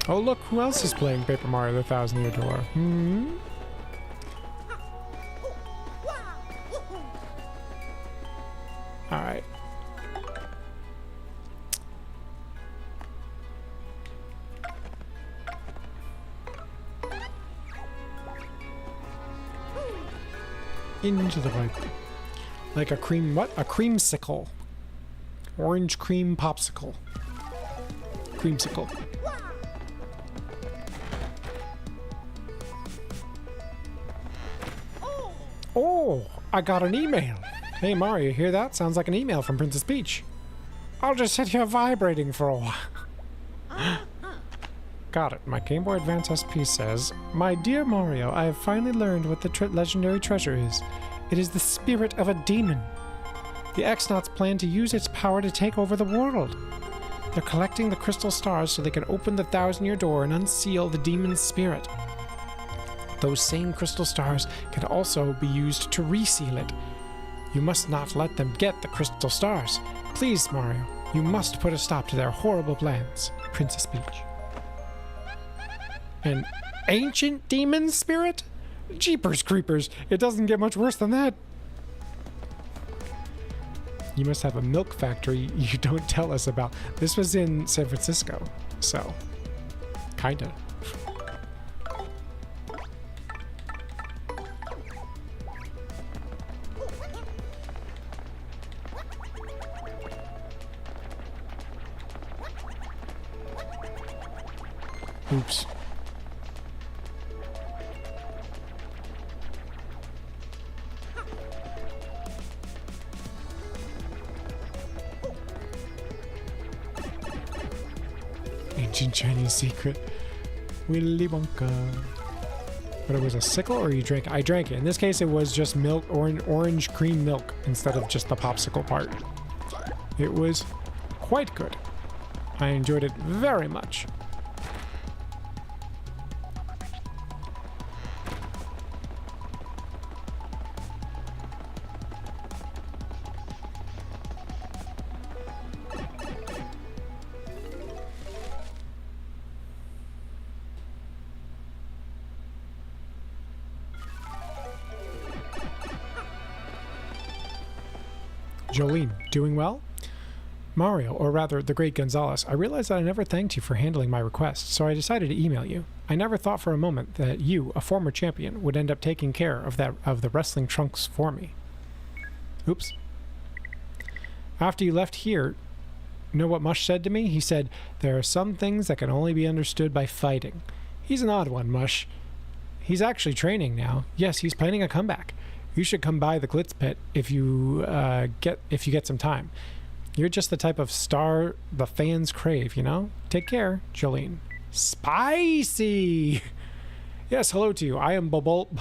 Oh look, who else is playing Paper Mario the Thousand Year Door? Hmm? Alright. Into the right. Like a cream, what? A creamsicle. Orange cream popsicle. Creamsicle. Oh, I got an email. Hey Mario, you hear that? Sounds like an email from Princess Peach. I'll just sit here vibrating for a while. Got it. My Game Boy Advance SP says, My dear Mario, I have finally learned what the legendary treasure is. It is the spirit of a demon. The X-Nauts plan to use its power to take over the world. They're collecting the crystal stars so they can open the Thousand-Year Door and unseal the demon's spirit. Those same crystal stars can also be used to reseal it. You must not let them get the crystal stars. Please, Mario, you must put a stop to their horrible plans. Princess Peach. An ancient demon spirit? Jeepers creepers, it doesn't get much worse than that. You must have a milk factory you don't tell us about. This was in San Francisco, so kinda. Oops. ancient Chinese secret. Willy Wonka. But it was a sickle, or you drank it? I drank it. In this case, it was just milk, orange cream milk, instead of just the popsicle part. It was quite good. I enjoyed it very much. Jolene, doing well? Mario, or rather, the great Gonzalez, I realized that I never thanked you for handling my request, so I decided to email you. I never thought for a moment that you, a former champion, would end up taking care of the wrestling trunks for me. Oops. After you left here, you know what Mush said to me? He said, there are some things that can only be understood by fighting. He's an odd one, Mush. He's actually training now. Yes, he's planning a comeback. You should come by the Glitz Pit if you get some time. You're just the type of star the fans crave, you know? Take care, Jolene. Spicy! Yes, hello to you. I am Bubulber.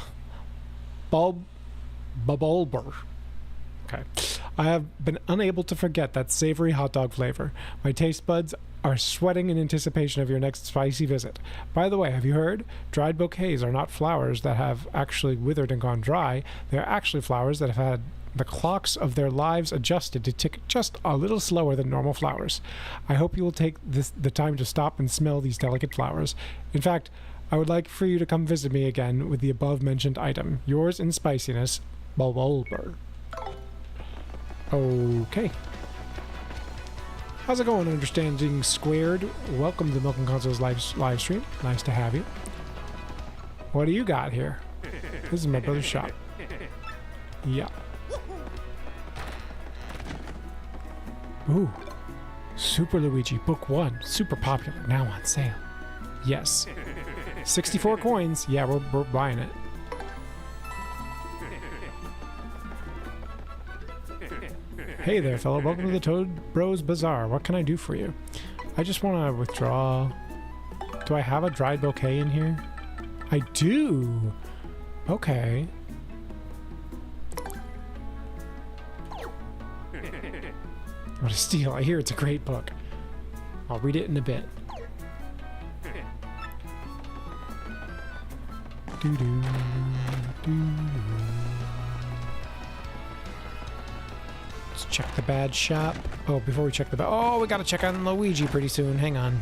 Okay. I have been unable to forget that savory hot dog flavor. My taste buds are sweating in anticipation of your next spicy visit. By the way, have you heard? Dried bouquets are not flowers that have actually withered and gone dry. They are actually flowers that have had the clocks of their lives adjusted to tick just a little slower than normal flowers. I hope you will take the time to stop and smell these delicate flowers. In fact, I would like for you to come visit me again with the above-mentioned item. Yours in spiciness, Bubulber. Okay. How's it going, Understanding Squared? Welcome to the Milk and Consoles live stream. Nice to have you. What do you got here? This is my brother's shop. Yeah. Ooh. Super Luigi, Book 1. Super popular. Now on sale. Yes. 64 coins. Yeah, we're buying it. Hey there, fellow. Welcome to the Toad Bros Bazaar. What can I do for you? I just want to withdraw. Do I have a dried bouquet in here? I do. Okay. What a steal. I hear it's a great book. I'll read it in a bit. Doo-doo, doo-doo. Let's check the bad shop. Oh, before we check the bad... Oh, we gotta check on Luigi pretty soon. Hang on.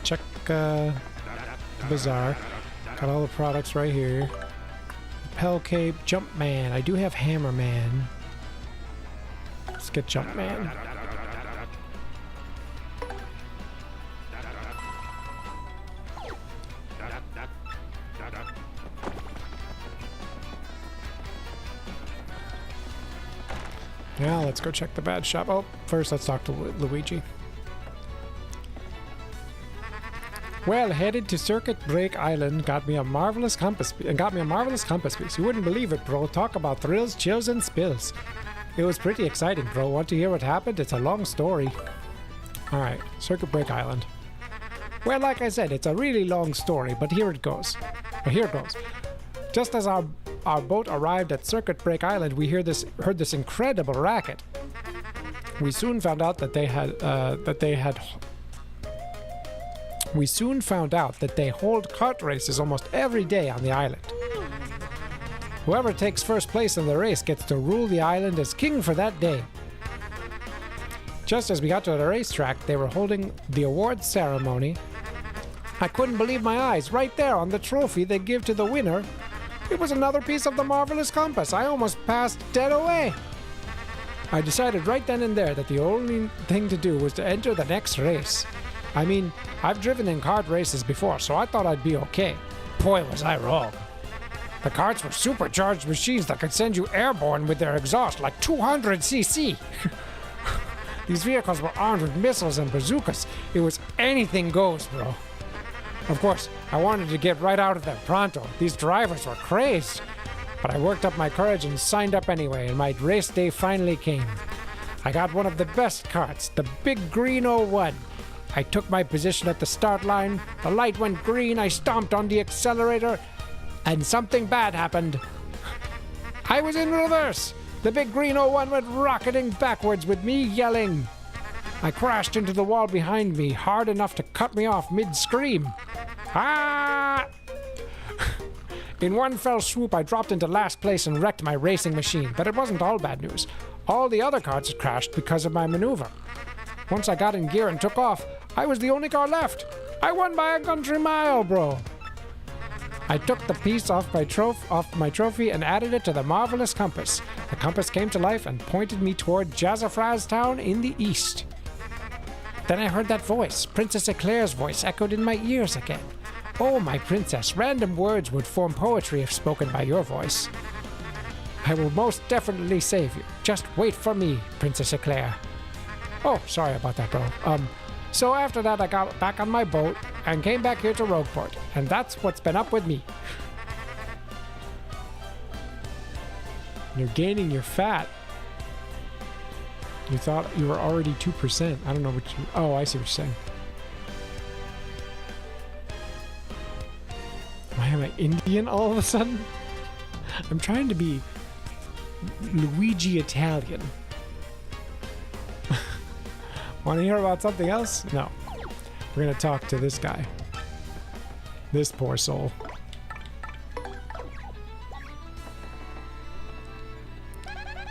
Check the bazaar. Got all the products right here. Pell Cape, Jumpman. I do have Hammerman. Let's get Jumpman. Yeah, let's go check the bad shop. Oh, first let's talk to Luigi. Well, headed to Circuit Break Island, got me a marvelous compass piece. You wouldn't believe it, bro. Talk about thrills, chills, and spills. It was pretty exciting, bro. Want to hear what happened? It's a long story. All right, Circuit Break Island. Well, like I said, it's a really long story, but here it goes. Just as our boat arrived at Circuit Break Island, we heard this incredible racket. We soon found out that they hold kart races almost every day on the island. Whoever takes first place in the race gets to rule the island as king for that day. Just as we got to the racetrack, they were holding the awards ceremony. I couldn't believe my eyes. Right there on the trophy they give to the winner, it was another piece of the marvelous compass. I almost passed dead away. I decided right then and there that the only thing to do was to enter the next race. I mean, I've driven in kart races before, so I thought I'd be okay. Boy, was I wrong. The karts were supercharged machines that could send you airborne with their exhaust like 200 cc. These vehicles were armed with missiles and bazookas. It was anything goes, bro. Of course, I wanted to get right out of there pronto. These drivers were crazed. But I worked up my courage and signed up anyway, and my race day finally came. I got one of the best karts, the big green 01. I took my position at the start line. The light went green. I stomped on the accelerator. And something bad happened. I was in reverse. The big green 01 went rocketing backwards with me yelling. I crashed into the wall behind me, hard enough to cut me off mid-scream. Ah! In one fell swoop, I dropped into last place and wrecked my racing machine. But it wasn't all bad news. All the other cars had crashed because of my maneuver. Once I got in gear and took off, I was the only car left. I won by a country mile, bro. I took the piece off my trophy and added it to the marvelous compass. The compass came to life and pointed me toward Jazzafraz Town in the east. Then I heard that voice. Princess Eclair's voice echoed in my ears again. Oh, my princess, random words would form poetry if spoken by your voice. I will most definitely save you. Just wait for me, Princess Eclair. Oh, sorry about that, bro. So after that, I got back on my boat and came back here to Rogueport. And that's what's been up with me. You're gaining your fat. You thought you were already 2%. I don't know what you... Oh, I see what you're saying. Why am I Indian all of a sudden? I'm trying to be Luigi Italian. Want to hear about something else? No. We're going to talk to this guy. This poor soul.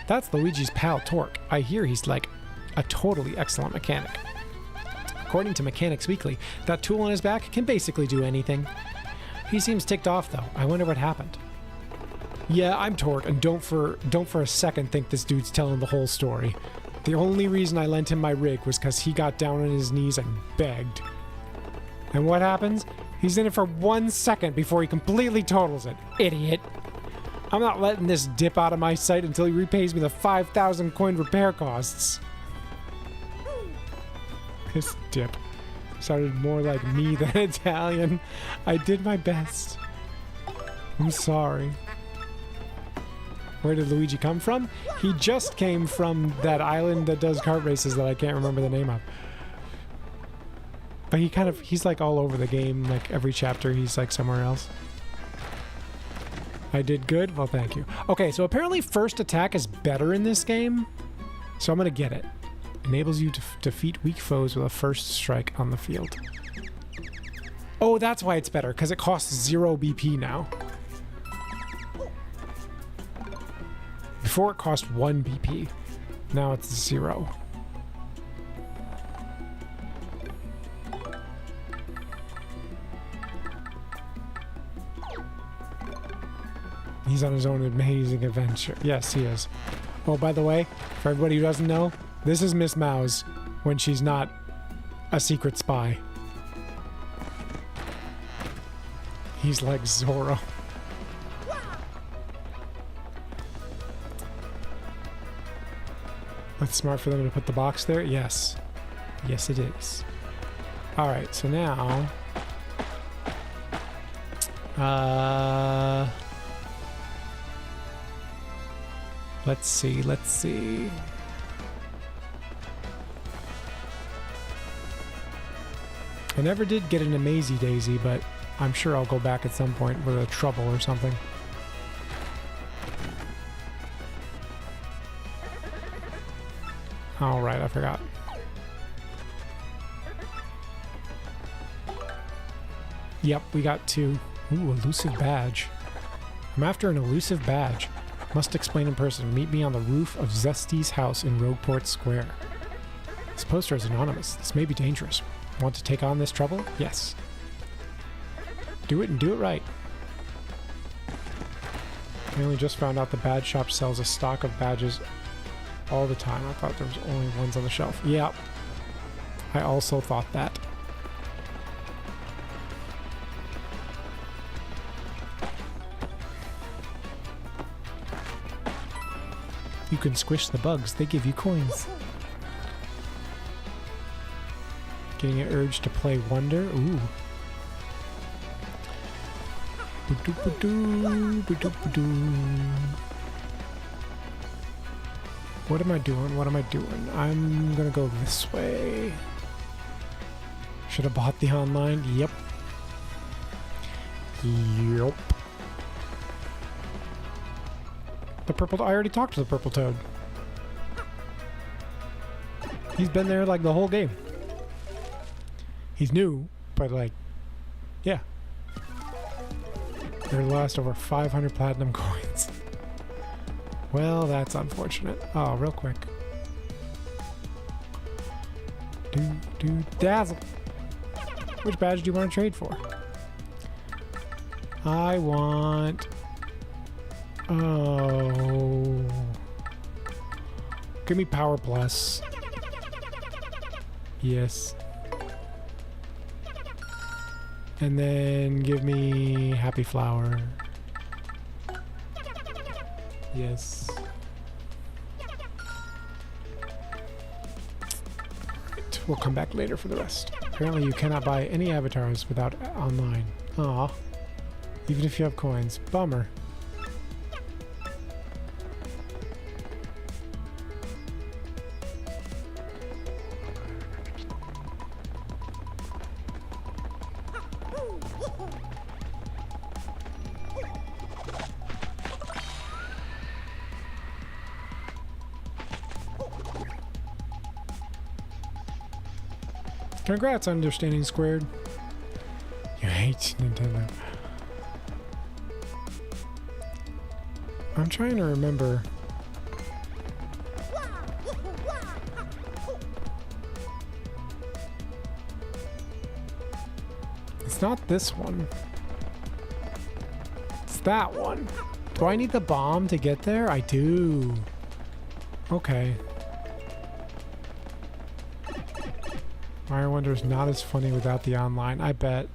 That's Luigi's pal Torque. I hear he's like a totally excellent mechanic. According to Mechanics Weekly, that tool on his back can basically do anything. He seems ticked off though. I wonder what happened. Yeah, I'm Torque, and don't for a second think this dude's telling the whole story. The only reason I lent him my rig was because he got down on his knees and begged. And what happens? He's in it for 1 second before he completely totals it. Idiot. I'm not letting this dip out of my sight until he repays me the 5,000 coin repair costs. This dip sounded more like me than Italian. I did my best. I'm sorry. Where did Luigi come from? He just came from that island that does kart races that I can't remember the name of. But he's like all over the game, like every chapter he's like somewhere else. I did good? Well, thank you. Okay, so apparently first attack is better in this game. So I'm gonna get it. Enables you to defeat weak foes with a first strike on the field. Oh, that's why it's better, because it costs 0 BP now. Before it cost 1 BP. Now it's 0. He's on his own amazing adventure. Yes, he is. Oh, by the way, for everybody who doesn't know, this is Miss Mouse when she's not a secret spy. He's like Zorro. That's smart for them to put the box there? Yes. Yes, it is. Alright, so now... Let's see. I never did get an Amazy Daisy, but I'm sure I'll go back at some point with a Trouble or something. Alright, I forgot. Yep, we got 2. Ooh, elusive badge. I'm after an elusive badge. Must explain in person. Meet me on the roof of Zesty's house in Rogueport Square. This poster is anonymous. This may be dangerous. Want to take on this trouble? Yes. Do it and do it right. I only just found out the badge shop sells a stock of badges all the time. I thought there was only ones on the shelf. Yeah. I also thought that. You can squish the bugs. They give you coins. Getting an urge to play Wonder. Ooh. What am I doing? I'm gonna go this way. Should have bought the online. Yep. Yep. The purple... I already talked to the purple toad. He's been there like the whole game. He's new, but like... Yeah. They lost over 500 platinum coins. Well, that's unfortunate. Oh, real quick. Dazzle. Which badge do you want to trade for? I want... Oh... Give me Power Plus. Yes. And then give me Happy Flower. Yes. Right, we'll come back later for the rest. Apparently you cannot buy any avatars without online. Aw. Even if you have coins. Bummer. Congrats, Understanding Squared. You hate Nintendo. I'm trying to remember. It's not this one. It's that one. Do I need the bomb to get there? I do. Okay. Mario Wonder is not as funny without the online, I bet.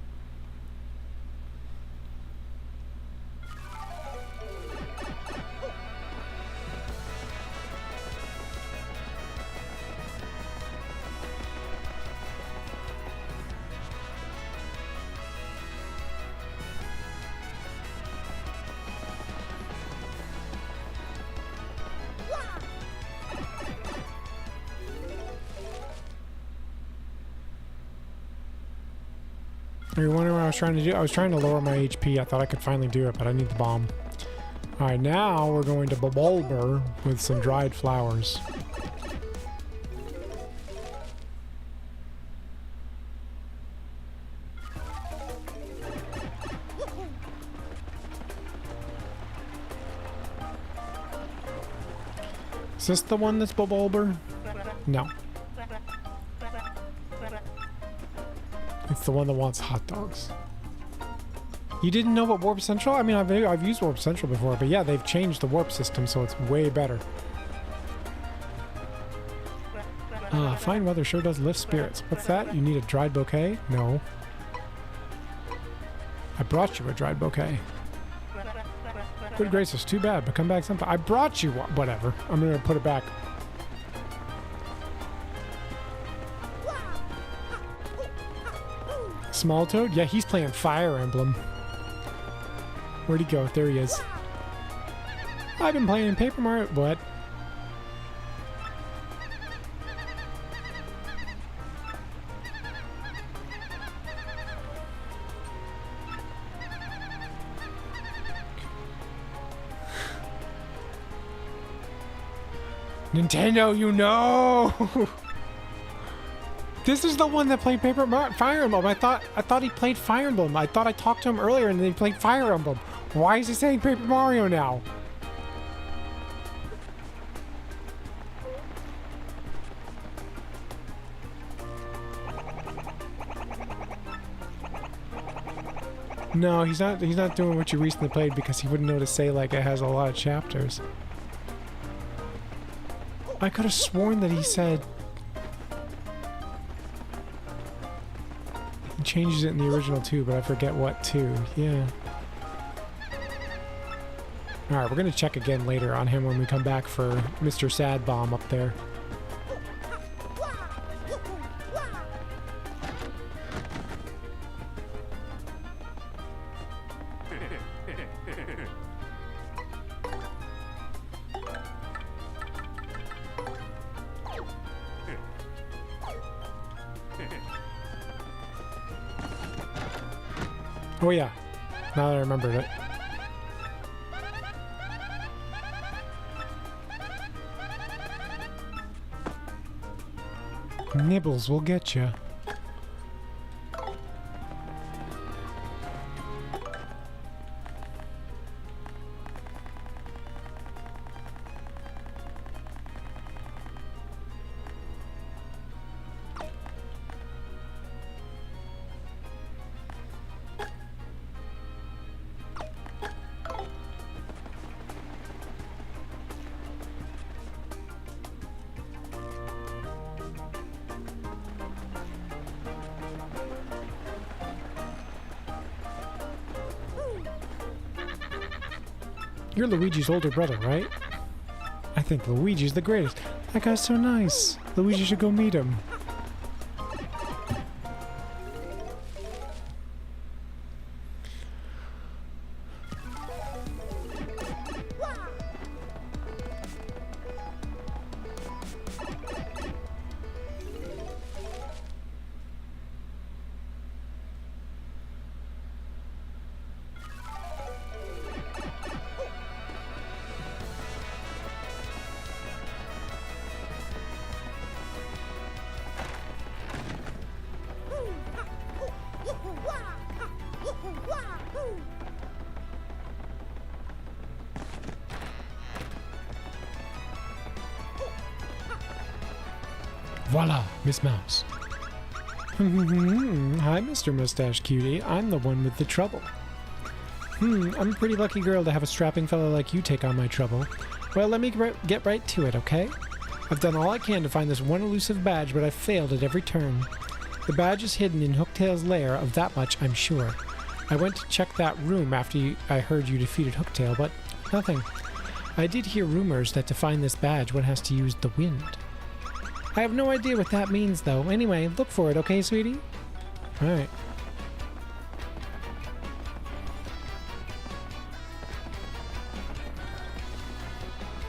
You're wondering what I was trying to do? I was trying to lower my HP. I thought I could finally do it, but I need the bomb. Alright, now we're going to Bulber with some dried flowers. Is this the one that's Bulber? No. It's the one that wants hot dogs. You didn't know about Warp Central? I mean, I've used Warp Central before, but yeah, they've changed the warp system, so it's way better. Fine weather sure does lift spirits. What's that? You need a dried bouquet? No. I brought you a dried bouquet. Good gracious, too bad, but come back sometime. I brought you one. Whatever. I'm gonna put it back. Small Toad? Yeah, he's playing Fire Emblem. Where'd he go? There he is. I've been playing Paper Mario. What? Nintendo, you know! This is the one that played Fire Emblem. I thought he played Fire Emblem. I thought I talked to him earlier and then he played Fire Emblem. Why is he saying Paper Mario now? No, he's not doing what you recently played because he wouldn't know to say like it has a lot of chapters. I could have sworn that he said he changes it in the original too, but I forget what too. Yeah. Alright, we're gonna check again later on him when we come back for Mr. Sad Bomb up there. Oh yeah, now that I remembered it. Nibbles will get you. You're Luigi's older brother, right? I think Luigi's the greatest. That guy's so nice. Luigi should go meet him. Voila, Miss Mouse. Hi, Mr. Mustache Cutie. I'm the one with the trouble. I'm a pretty lucky girl to have a strapping fellow like you take on my trouble. Well, let me get right to it, okay? I've done all I can to find this one elusive badge, but I've failed at every turn. The badge is hidden in Hooktail's lair, of that much I'm sure. I went to check that room after I heard you defeated Hooktail, but nothing. I did hear rumors that to find this badge, one has to use the wind. I have no idea what that means, though. Anyway, look for it, okay, sweetie? Alright.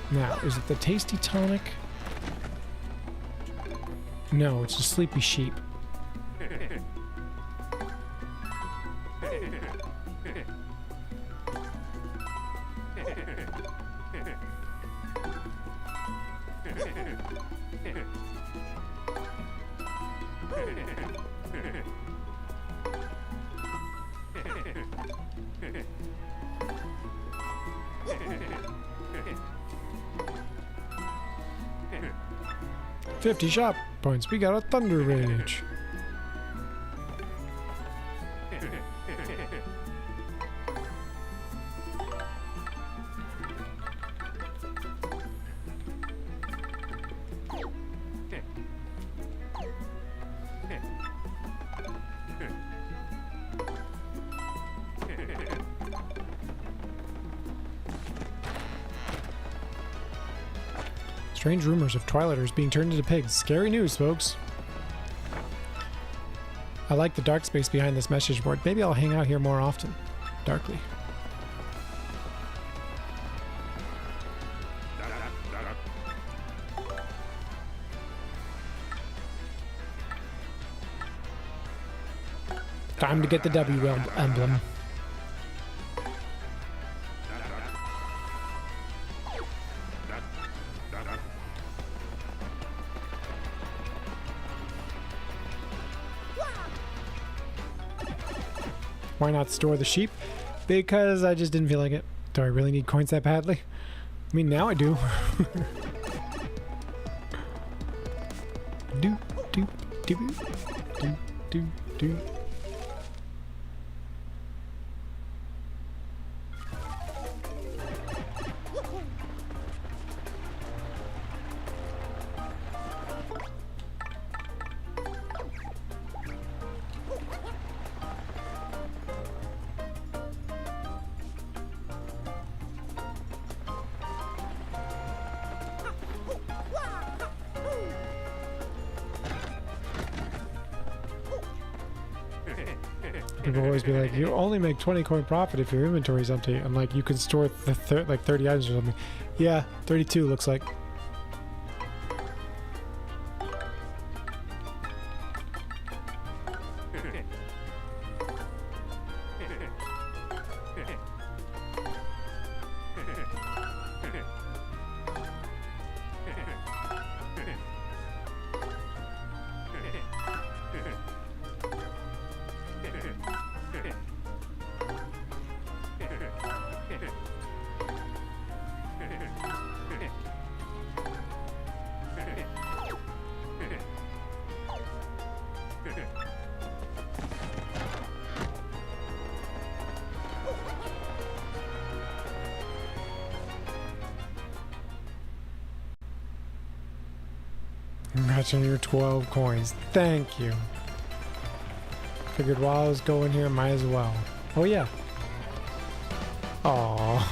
Now, is it the Tasty Tonic? No, it's a Sleepy Sheep. $50 shop points. We got a Thunder Rage. Strange rumors of Twilighters being turned into pigs. Scary news, folks. I like the dark space behind this message board. Maybe I'll hang out here more often. Darkly. Time to get the W emblem. Why not store the sheep? Because I just didn't feel like it. Do I really need coins that badly? I mean, now I do. do, do, do, do, do, do. People always be like, you only make 20 coin profit if your inventory's empty. I'm like, you can store the like 30 items or something. Yeah, 32 looks like. Congrats on your 12 coins. Thank you. Figured while I was going here, might as well. Oh yeah. Aww.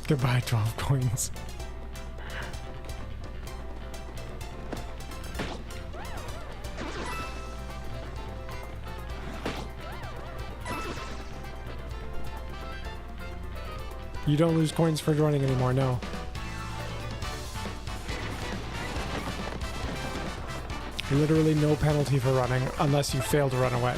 Goodbye, 12 coins. You don't lose coins for running anymore, no. Literally no penalty for running unless you fail to run away.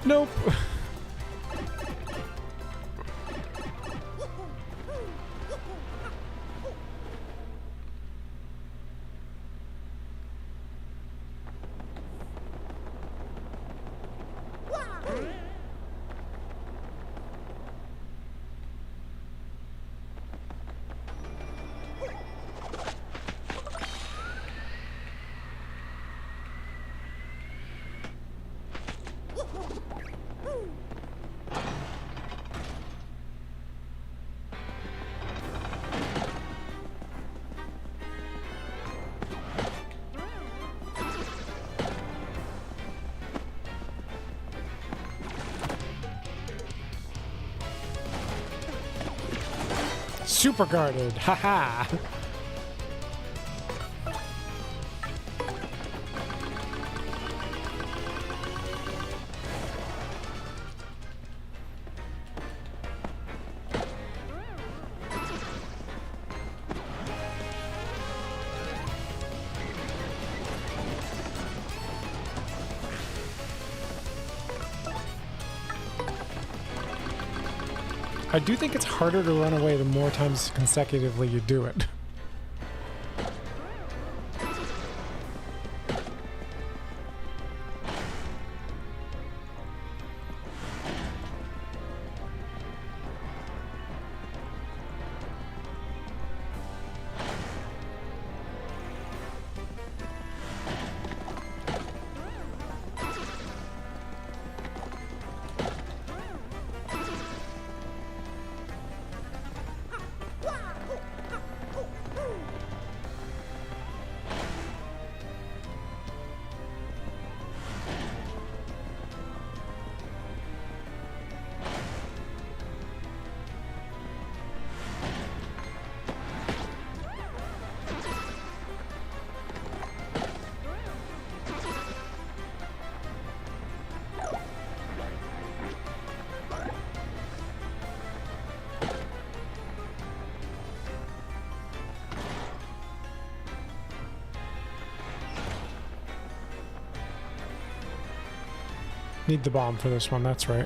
Nope. Super guarded, haha. I do think it's harder to run away the more times consecutively you do it. Need the bomb for this one, that's right.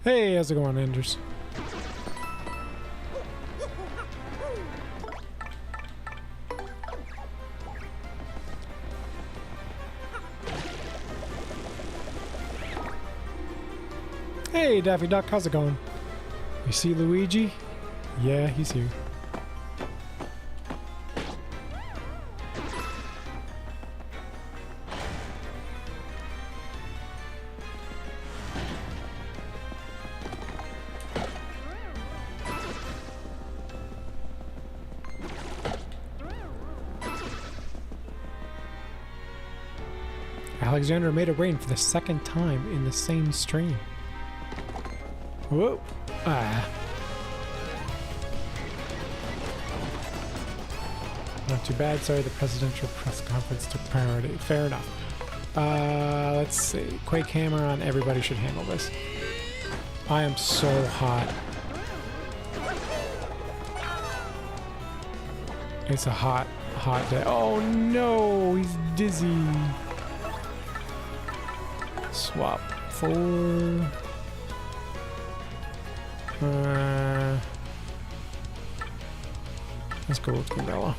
Hey, how's it going, Anders? Hey, Daffy Duck, how's it going? You see Luigi? Yeah, he's here. Alexander made it rain for the second time in the same stream. Whoa. Ah. Not too bad. Sorry, the presidential press conference took priority. Fair enough. Let's see. Quake Hammer on everybody should handle this. I am so hot. It's a hot day. Oh no, he's dizzy. Swap for... let's go with Vanilla.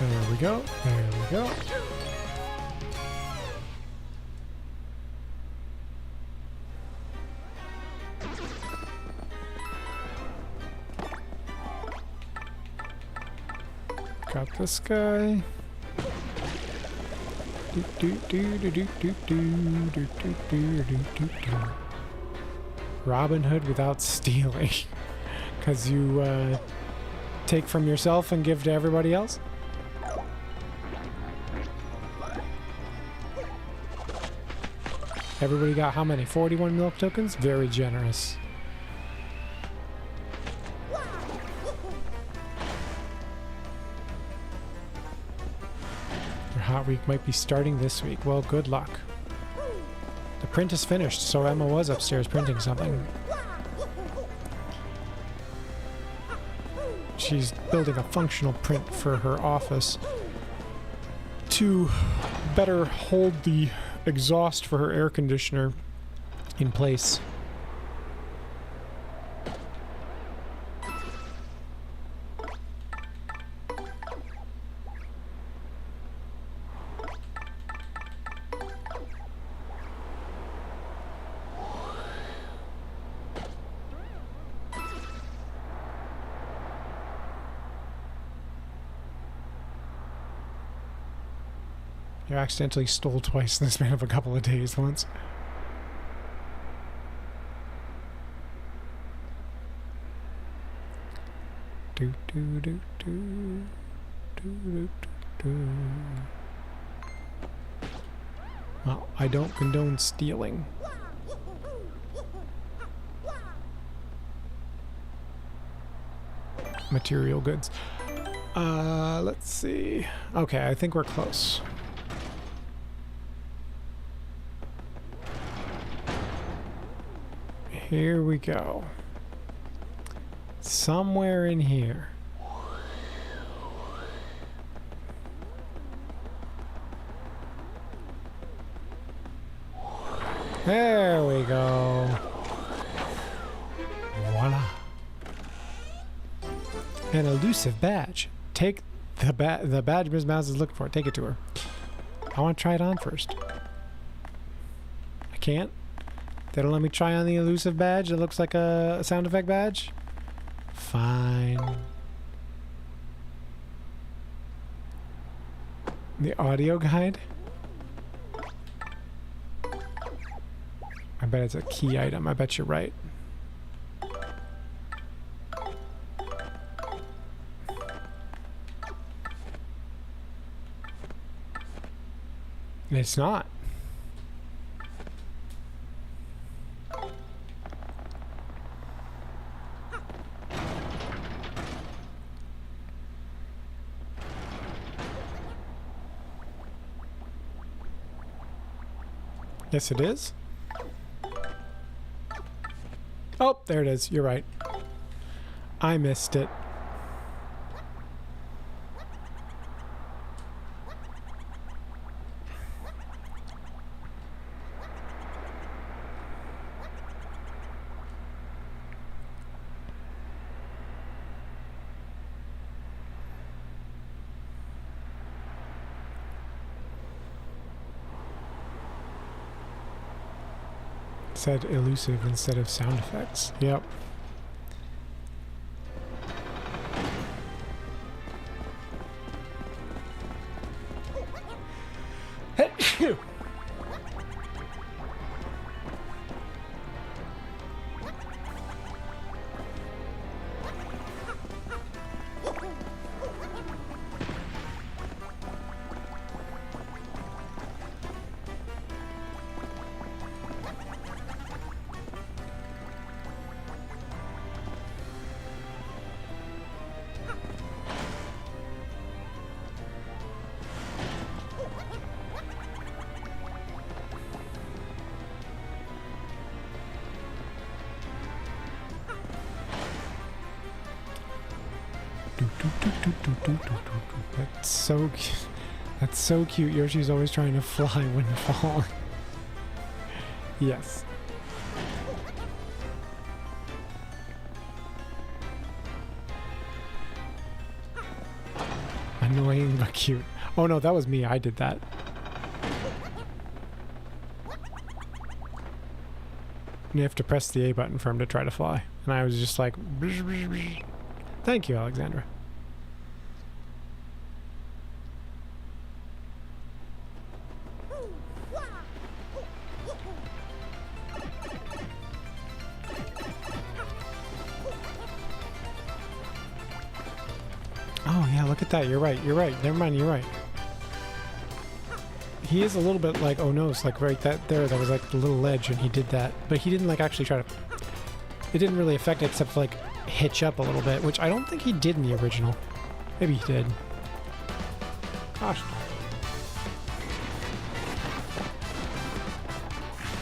There we go. There we go. Got this guy. Robin Hood without stealing. Because you take from yourself and give to everybody else? Everybody got how many? 41 milk tokens? Very generous. Your hot week might be starting this week. Well, good luck. The print is finished, so Emma was upstairs printing something. She's building a functional print for her office to better hold the exhaust for her air conditioner in place. You accidentally stole twice in the span of a couple of days once. Do do do do do do do. Well, I don't condone stealing. Material goods. Let's see. Okay, I think we're close. Here we go. Somewhere in here. There we go. Voila. An elusive badge. Take the badge Ms. Mouse is looking for. Take it to her. I want to try it on first. I can't? They don't let me try on the elusive badge that looks like a sound effect badge? Fine. The audio guide? I bet it's a key item. I bet you're right. It's not. Yes, it is. Oh, there it is. You're right. I missed it. Said elusive instead of sound effects. Yep. That's so cute. That's so cute. Yoshi's always trying to fly when falling. Yes. Annoying but cute. Oh no, that was me. I did that. You have to press the A button for him to try to fly. And I was just like... Thank you, Alexandra. Oh yeah, look at that. You're right. You're right. Never mind. You're right. He is a little bit like, oh no, it's like right there was like the little ledge and he did that. But he didn't like actually try to... It didn't really affect it except for like hitch up a little bit, which I don't think he did in the original. Maybe he did. Gosh.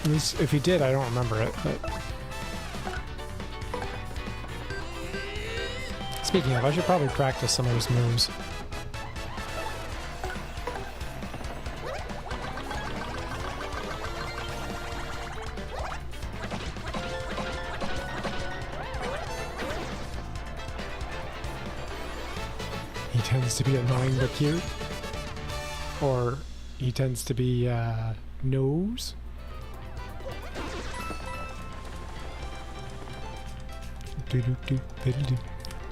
At least if he did, I don't remember it, but... Speaking of, I should probably practice some of his moves. He tends to be annoying but cute. Or he tends to be, nose. Do-do-do, diddle-do.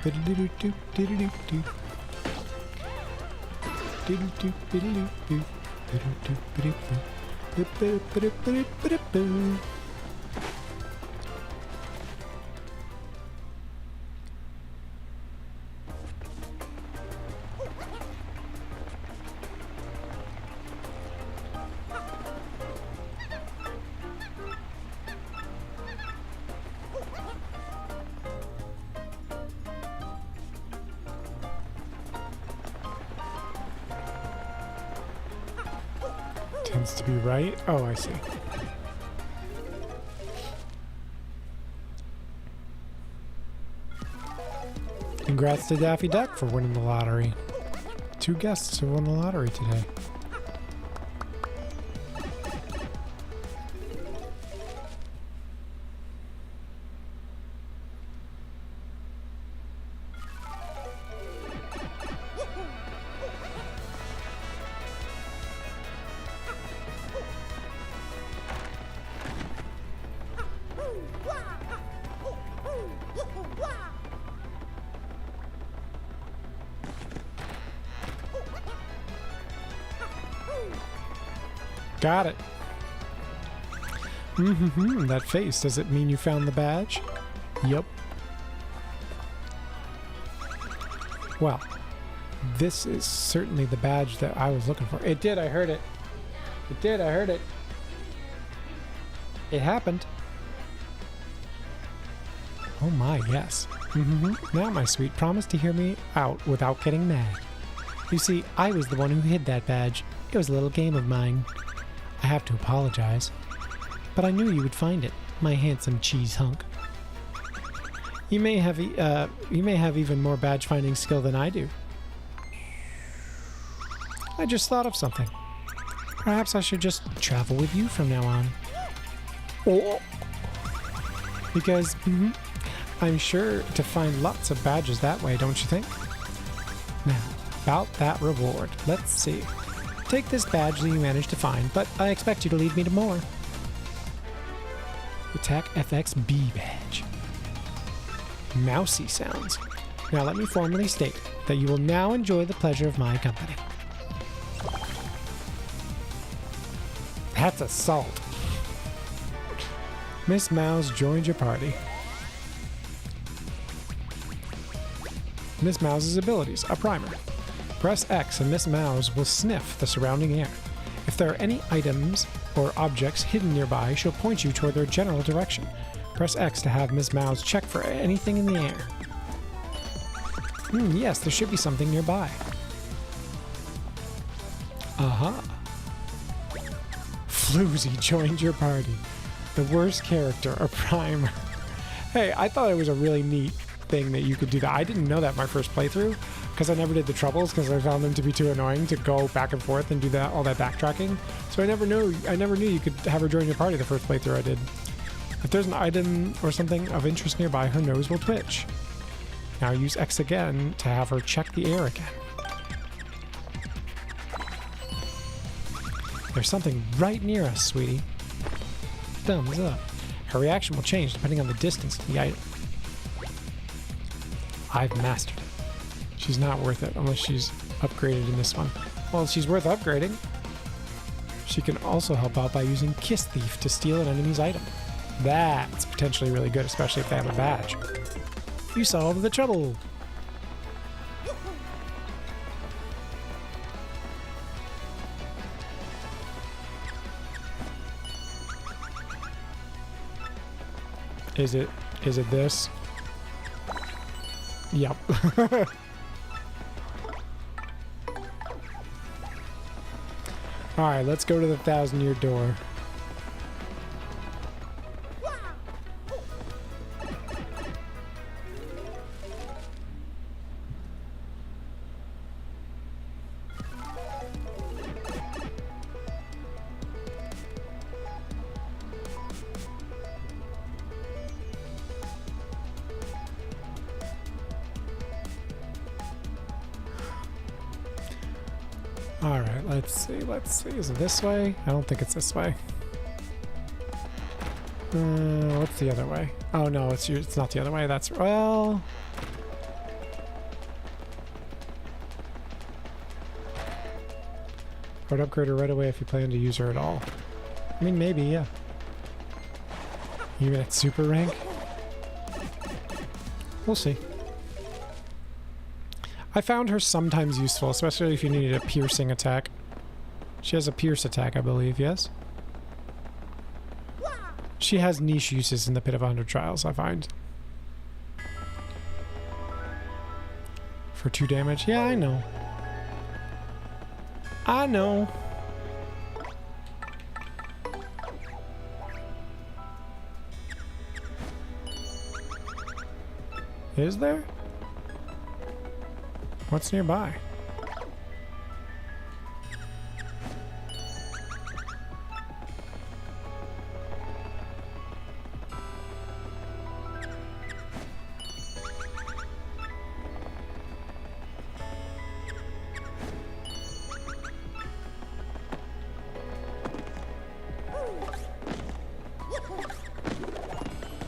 Diddle-do-do-do, diddle-do-do. Diddle-do, diddle-do-do. Diddle-do, diddle-do. Ba-ba-ba-ba-ba-ba-ba. Tends to be right. Oh, I see. Congrats to Daffy Duck for winning the lottery. 2 guests who won the lottery today. Got it. That face. Does it mean you found the badge? Yup. Well, this is certainly the badge that I was looking for. It did, I heard it. It did, I heard it. It happened. Oh my, yes. Now, my sweet, promise to hear me out without getting mad. You see, I was the one who hid that badge. It was a little game of mine. I have to apologize. but I knew you would find it, my handsome cheese hunk. You may have even more badge finding skill than I do. I just thought of something. Perhaps I should just travel with you from now on. Oh. Because I'm sure to find lots of badges that way, don't you think? Now, about that reward. Let's see. Take this badge that you managed to find, but I expect you to lead me to more. Attack FXB badge. Mousy sounds. Now let me formally state that you will now enjoy the pleasure of my company. That's assault. Miss Mouse joined your party. Miss Mouse's abilities. A primer. Press X and Miss Mouse will sniff the surrounding air. If there are any items or objects hidden nearby, she'll point you toward their general direction. Press X to have Miss Mouse check for anything in the air. Yes, there should be something nearby. Aha. Floozy joined your party. The worst character, a primer. Hey, I thought it was a really neat thing that you could do that. I didn't know that my first playthrough, because I never did the troubles, because I found them to be too annoying to go back and forth and do that all that backtracking. So I never knew you could have her join your party the first playthrough I did. If there's an item or something of interest nearby, her nose will twitch. Now use X again to have her check the air again. There's something right near us, sweetie. Thumbs up. Her reaction will change depending on the distance to the item. I've mastered it. She's not worth it unless she's upgraded in this one. Well, she's worth upgrading. She can also help out by using Kiss Thief to steal an enemy's item. That's potentially really good, especially if they have a badge. You solved the trouble. Is it this? Yep. Alright, let's go to the 1,000-year door. Alright, let's see. Is it this way? I don't think it's this way. What's the other way? Oh no, it's not the other way. That's, well... I would upgrade her right away if you plan to use her at all. I mean, maybe, yeah. Even at super rank? We'll see. I found her sometimes useful, especially if you needed a piercing attack. She has a pierce attack, I believe, yes? She has niche uses in the Pit of 100 Trials, I find. For 2 damage? Yeah, I know. I know. Is there? What's nearby?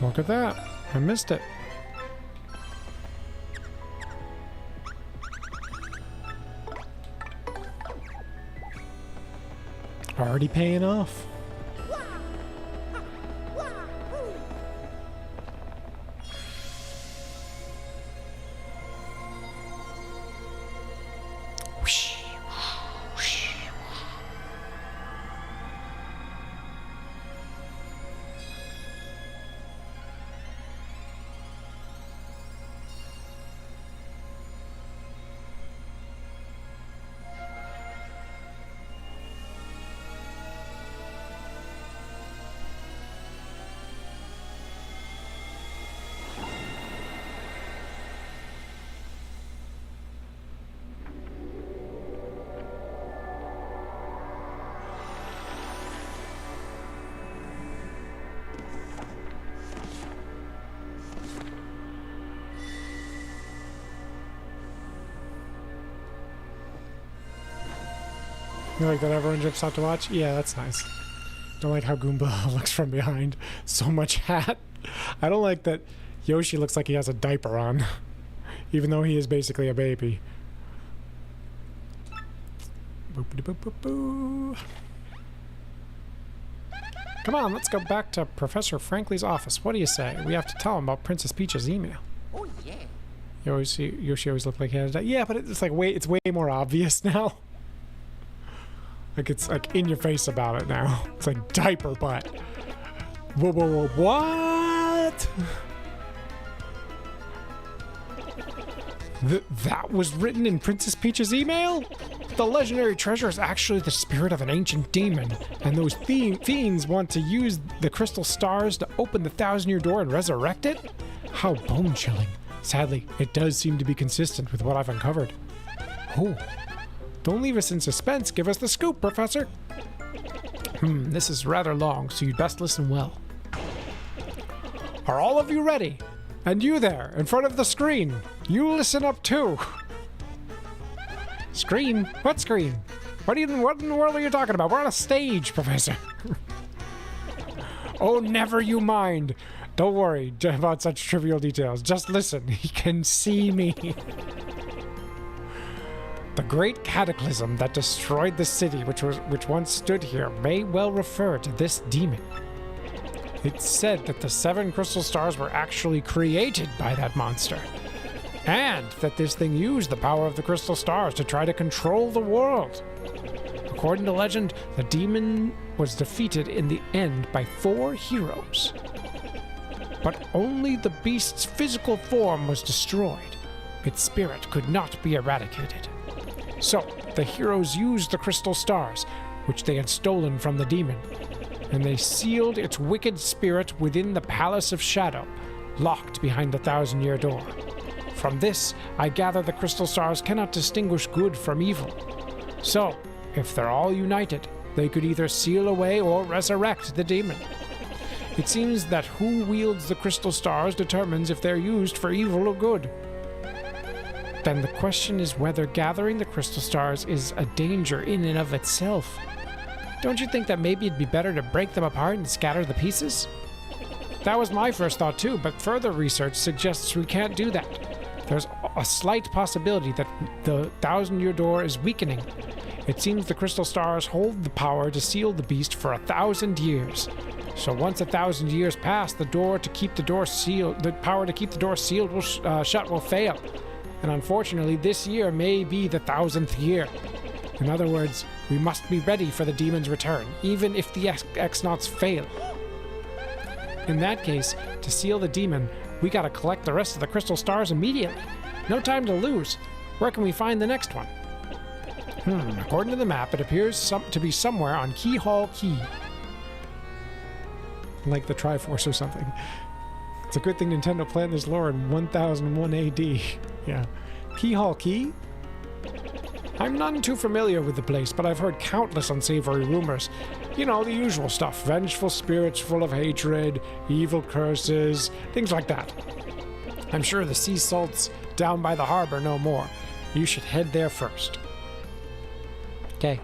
Look at that. I missed it. Already paying off. You like that everyone jumps out to watch? Yeah, that's nice. Don't like how Goomba looks from behind. So much hat. I don't like that Yoshi looks like he has a diaper on. Even though he is basically a baby. Boop-a-doop-boop-boo. Come on, let's go back to Professor Frankley's office. What do you say? We have to tell him about Princess Peach's email. Oh yeah. You always see Yoshi always looked like he had a diaper. Yeah, but it's like it's way more obvious now. Like it's like in your face about it now. It's like diaper butt. Whoa, whoa, whoa, what? That was written in Princess Peach's email? The legendary treasure is actually the spirit of an ancient demon, and those fiends want to use the crystal stars to open the 1,000-year door and resurrect it? How bone-chilling. Sadly, it does seem to be consistent with what I've uncovered. Oh. Don't leave us in suspense. Give us the scoop, Professor. This is rather long, so you'd best listen well. Are all of you ready? And you there, in front of the screen, you listen up too. Screen? What screen? What in the world are you talking about? We're on a stage, Professor. Oh, never you mind. Don't worry about such trivial details. Just listen. He can see me. The great cataclysm that destroyed the city which once stood here may well refer to this demon. It's said that the 7 crystal stars were actually created by that monster, and that this thing used the power of the crystal stars to try to control the world. According to legend, the demon was defeated in the end by 4 heroes. But only the beast's physical form was destroyed. Its spirit could not be eradicated. So, the heroes used the crystal stars, which they had stolen from the demon, and they sealed its wicked spirit within the Palace of Shadow, locked behind the 1,000-year door. From this, I gather the crystal stars cannot distinguish good from evil. So, if they're all united, they could either seal away or resurrect the demon. It seems that who wields the crystal stars determines if they're used for evil or good. Then the question is whether gathering the crystal stars is a danger in and of itself. Don't you think that maybe it'd be better to break them apart and scatter the pieces? That was my first thought too, but further research suggests we can't do that. There's a slight possibility that the 1,000-year door is weakening. It seems the crystal stars hold the power to seal the beast for 1,000 years. So once 1,000 years pass, the power to keep the door sealed shut will fail. And unfortunately, this year may be the 1,000th year. In other words, we must be ready for the demon's return, even if the X-Nauts fail. In that case, to seal the demon, we gotta collect the rest of the crystal stars immediately. No time to lose. Where can we find the next one? According to the map, it appears to be somewhere on Keyhall Key. Like the Triforce or something. It's a good thing Nintendo planned this lore in 1001 AD. Yeah. Keyhall Key? I'm none too familiar with the place, but I've heard countless unsavory rumors. You know, the usual stuff. Vengeful spirits full of hatred, evil curses, things like that. I'm sure the sea salts down by the harbor know more. You should head there first. Okay.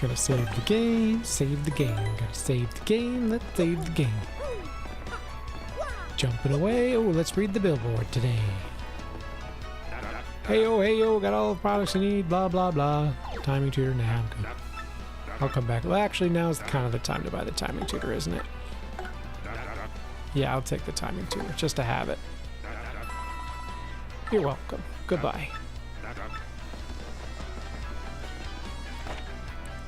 Gotta save the game, save the game. Gotta save the game, let's save the game. Jumping away, oh, let's read the billboard today. Hey yo, got all the products you need, blah blah blah. Timing tutor, now I'm good. I'll come back. Well, actually, now's kind of the time to buy the timing tutor, isn't it? Yeah, I'll take the timing tutor, just to have it. You're welcome. Goodbye.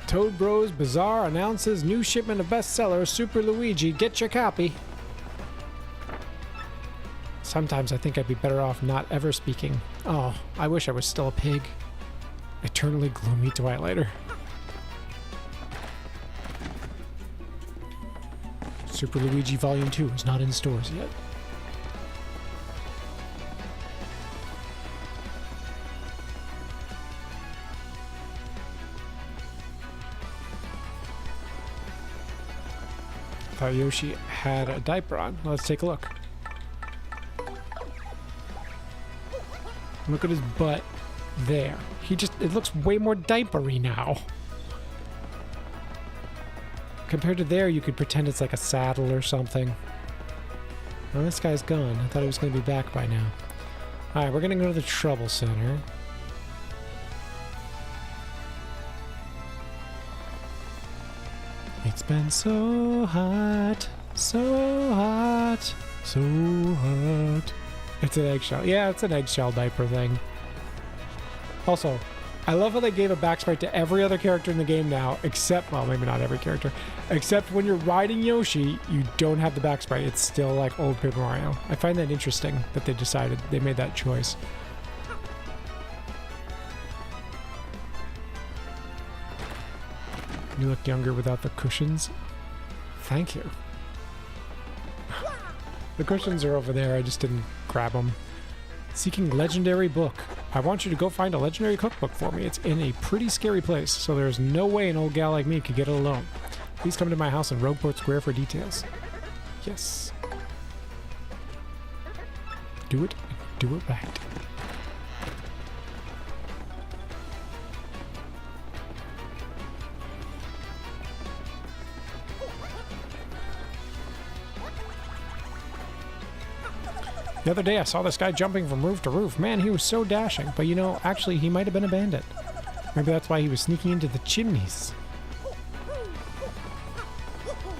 Toad Bros Bazaar announces new shipment of bestseller Super Luigi. Get your copy. Sometimes I think I'd be better off not ever speaking. Oh, I wish I was still a pig. Eternally gloomy Twilighter. Super Luigi Volume 2 is not in stores yet. thought Yoshi had a diaper on. Let's take a look. Look at his butt there. It looks way more diapery now. Compared to there, you could pretend it's like a saddle or something. Well, this guy's gone. I thought he was going to be back by now. Alright, we're going to go to the Trouble Center. It's been so hot, so hot, so hot. It's an eggshell. Yeah, it's an eggshell diaper thing. Also, I love how they gave a backsprite to every other character in the game now, except, well, maybe not every character, except when you're riding Yoshi, you don't have the backsprite. It's still like old Paper Mario. I find that interesting that they made that choice. You look younger without the cushions. Thank you. The cushions are over there. I just didn't grab them. Seeking legendary book. I want you to go find a legendary cookbook for me. It's in a pretty scary place, so there's no way an old gal like me could get it alone. Please come to my house in Rogueport Square for details. Yes. Do it right. The other day I saw this guy jumping from roof to roof. Man, he was so dashing. But you know, actually he might have been a bandit. Maybe that's why he was sneaking into the chimneys.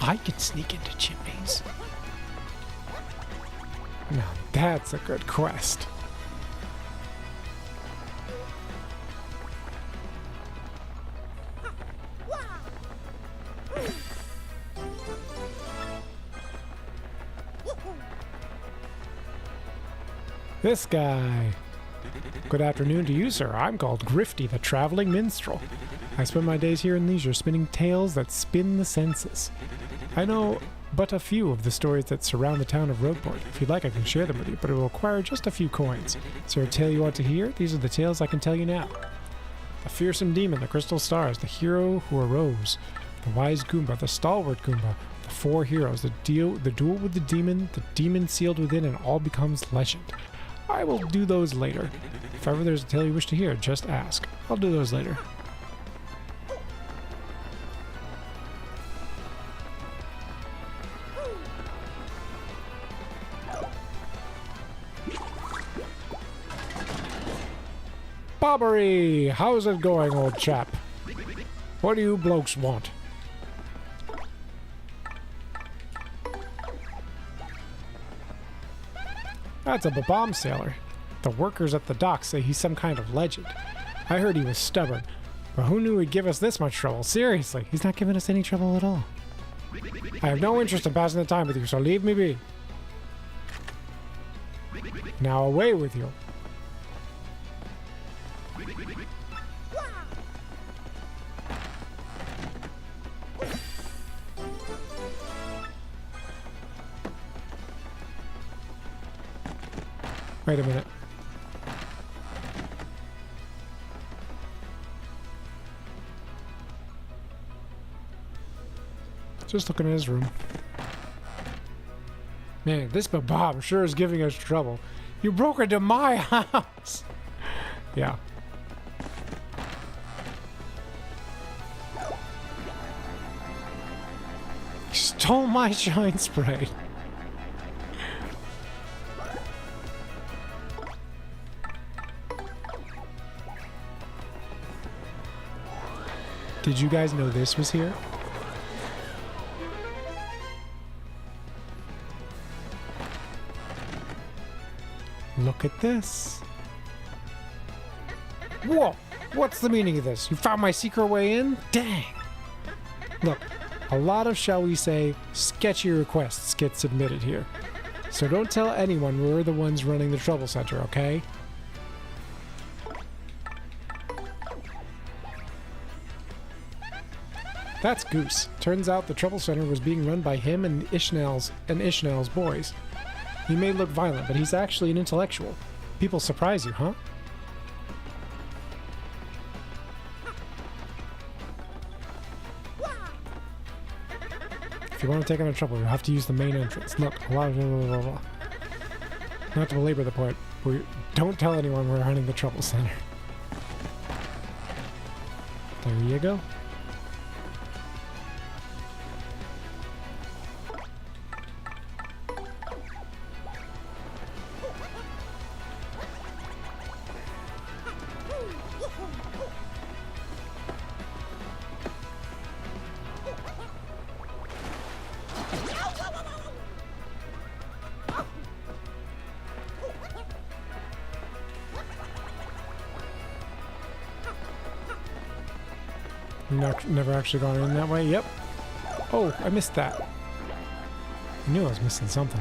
I can sneak into chimneys. Now that's a good quest. This guy. Good afternoon to you, sir. I'm called Grifty, the Traveling Minstrel. I spend my days here in leisure spinning tales that spin the senses. I know but a few of the stories that surround the town of Rogueport. If you'd like, I can share them with you, but it will require just a few coins. Is there a tale you want to hear? These are the tales I can tell you now. The fearsome demon, the crystal stars, the hero who arose, the wise Goomba, the stalwart Goomba, the four heroes, the duel with the demon sealed within, and all becomes legend. I will do those later. If ever there's a tale you wish to hear, just ask. I'll do those later. Bobbery! How's it going, old chap? What do you blokes want? That's a bomb sailor. The workers at the dock say he's some kind of legend. I heard he was stubborn, but who knew he'd give us this much trouble? Seriously, he's not giving us any trouble at all. I have no interest in passing the time with you, so leave me be. Now away with you. Wait a minute. Just looking at his room. Man, this Bob sure is giving us trouble. You broke into my house! Yeah. You stole my shine spray. Did you guys know this was here? Look at this. Whoa! What's the meaning of this? You found my secret way in? Dang! Look, a lot of, shall we say, sketchy requests get submitted here. So don't tell anyone we're the ones running the Trouble Center, okay? That's Goose. Turns out the Trouble Center was being run by him and Ishnel's boys. He may look violent, but he's actually an intellectual. People surprise you, huh? If you want to take on a trouble, you have to use the main entrance. Look, blah, blah, blah, blah, blah. Not to belabor the point, don't tell anyone we're hunting the trouble center. There you go. Never actually gone in that way. Yep. Oh, I missed that. I knew I was missing something.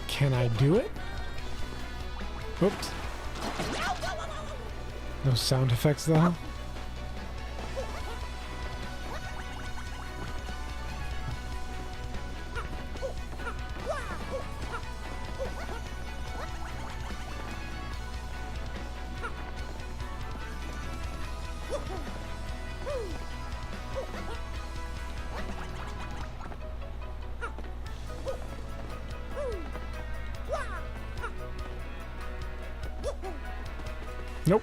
Can I do it? Oops. No sound effects though. Nope.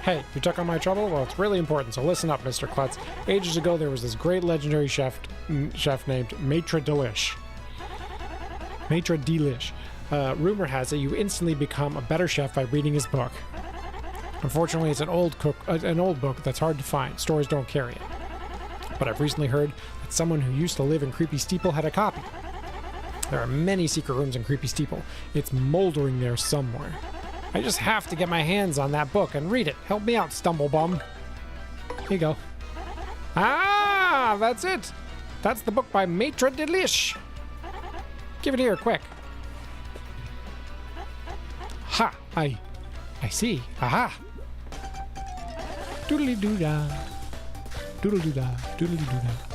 Hey, you took on my trouble? Well, it's really important, so listen up, Mr. Klutz. Ages ago, there was this great legendary chef named Maitre Delish. Maitre Delish. Rumor has it you instantly become a better chef by reading his book. Unfortunately, it's an old book that's hard to find. Stores don't carry it. But I've recently heard that someone who used to live in Creepy Steeple had a copy. There are many secret rooms in Creepy Steeple. It's moldering there somewhere. I just have to get my hands on that book and read it. Help me out, Stumblebum. Here you go. Ah, that's it. That's the book by Maitre Delish. Give it here, quick. Ha! I see. Aha! Doodly-doo-dah. Doodle-doo-dah. Doodly-doo-dah.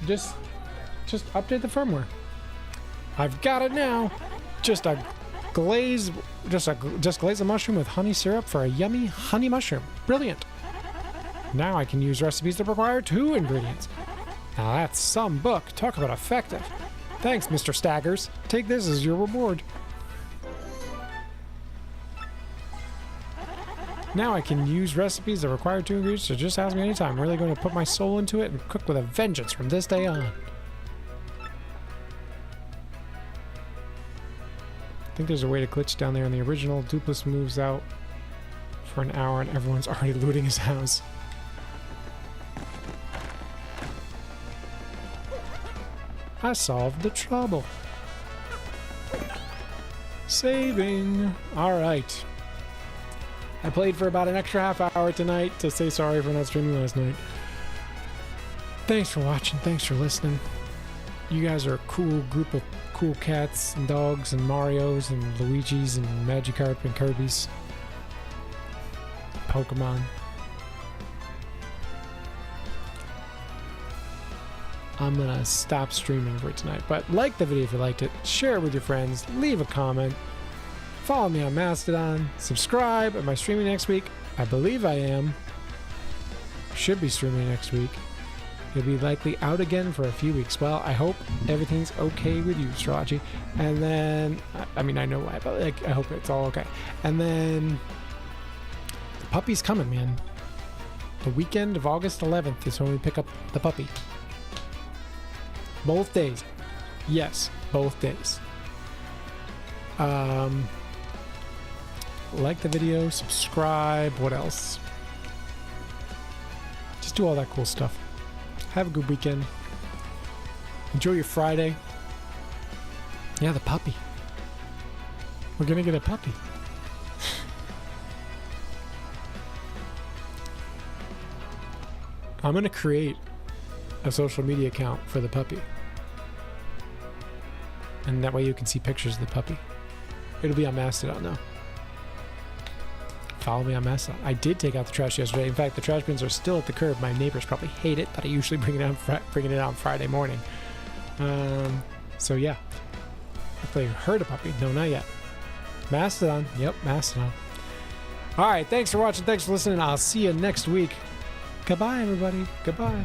Just update the firmware. I've got it now. Just glaze a mushroom with honey syrup for a yummy honey mushroom. Brilliant. Now I can use recipes that require 2 ingredients. Now that's some book. Talk about effective. Thanks, Mr. Staggers. Take this as your reward. Now I can use recipes that require 2 ingredients, so just ask me anytime. I'm really going to put my soul into it and cook with a vengeance from this day on. I think there's a way to glitch down there in the original. Dupless moves out for an hour and everyone's already looting his house. I solved the trouble. Saving. All right. I played for about an extra half hour tonight to say sorry for not streaming last night. Thanks for watching. Thanks for listening. You guys are a cool group of cool cats and dogs and Marios and Luigis and Magikarp and Kirbys. Pokemon. I'm going to stop streaming for tonight. But like the video if you liked it. Share it with your friends. Leave a comment. Follow me on Mastodon. Subscribe. Am I streaming next week? I believe I am. Should be streaming next week. You'll be likely out again for a few weeks. Well, I hope everything's okay with you, Astrology. And then, I mean, I know why, but like, I hope it's all okay. And then, the puppy's coming, man. The weekend of August 11th is when we pick up the puppy. Both days. Yes, both days. Like the video, subscribe, what else? Just do all that cool stuff. Have a good weekend. Enjoy your Friday. Yeah, the puppy. We're gonna get a puppy. I'm gonna create a social media account for the puppy. And that way you can see pictures of the puppy. It'll be on Mastodon though. Follow me on Mastodon. I did take out the trash yesterday. In fact, the trash bins are still at the curb. My neighbors probably hate it, but I usually bring it out Friday morning. So yeah. Hopefully you heard a puppy. No, not yet. Mastodon. Yep, Mastodon. All right, thanks for watching. Thanks for listening. I'll see you next week. Goodbye, everybody. Goodbye.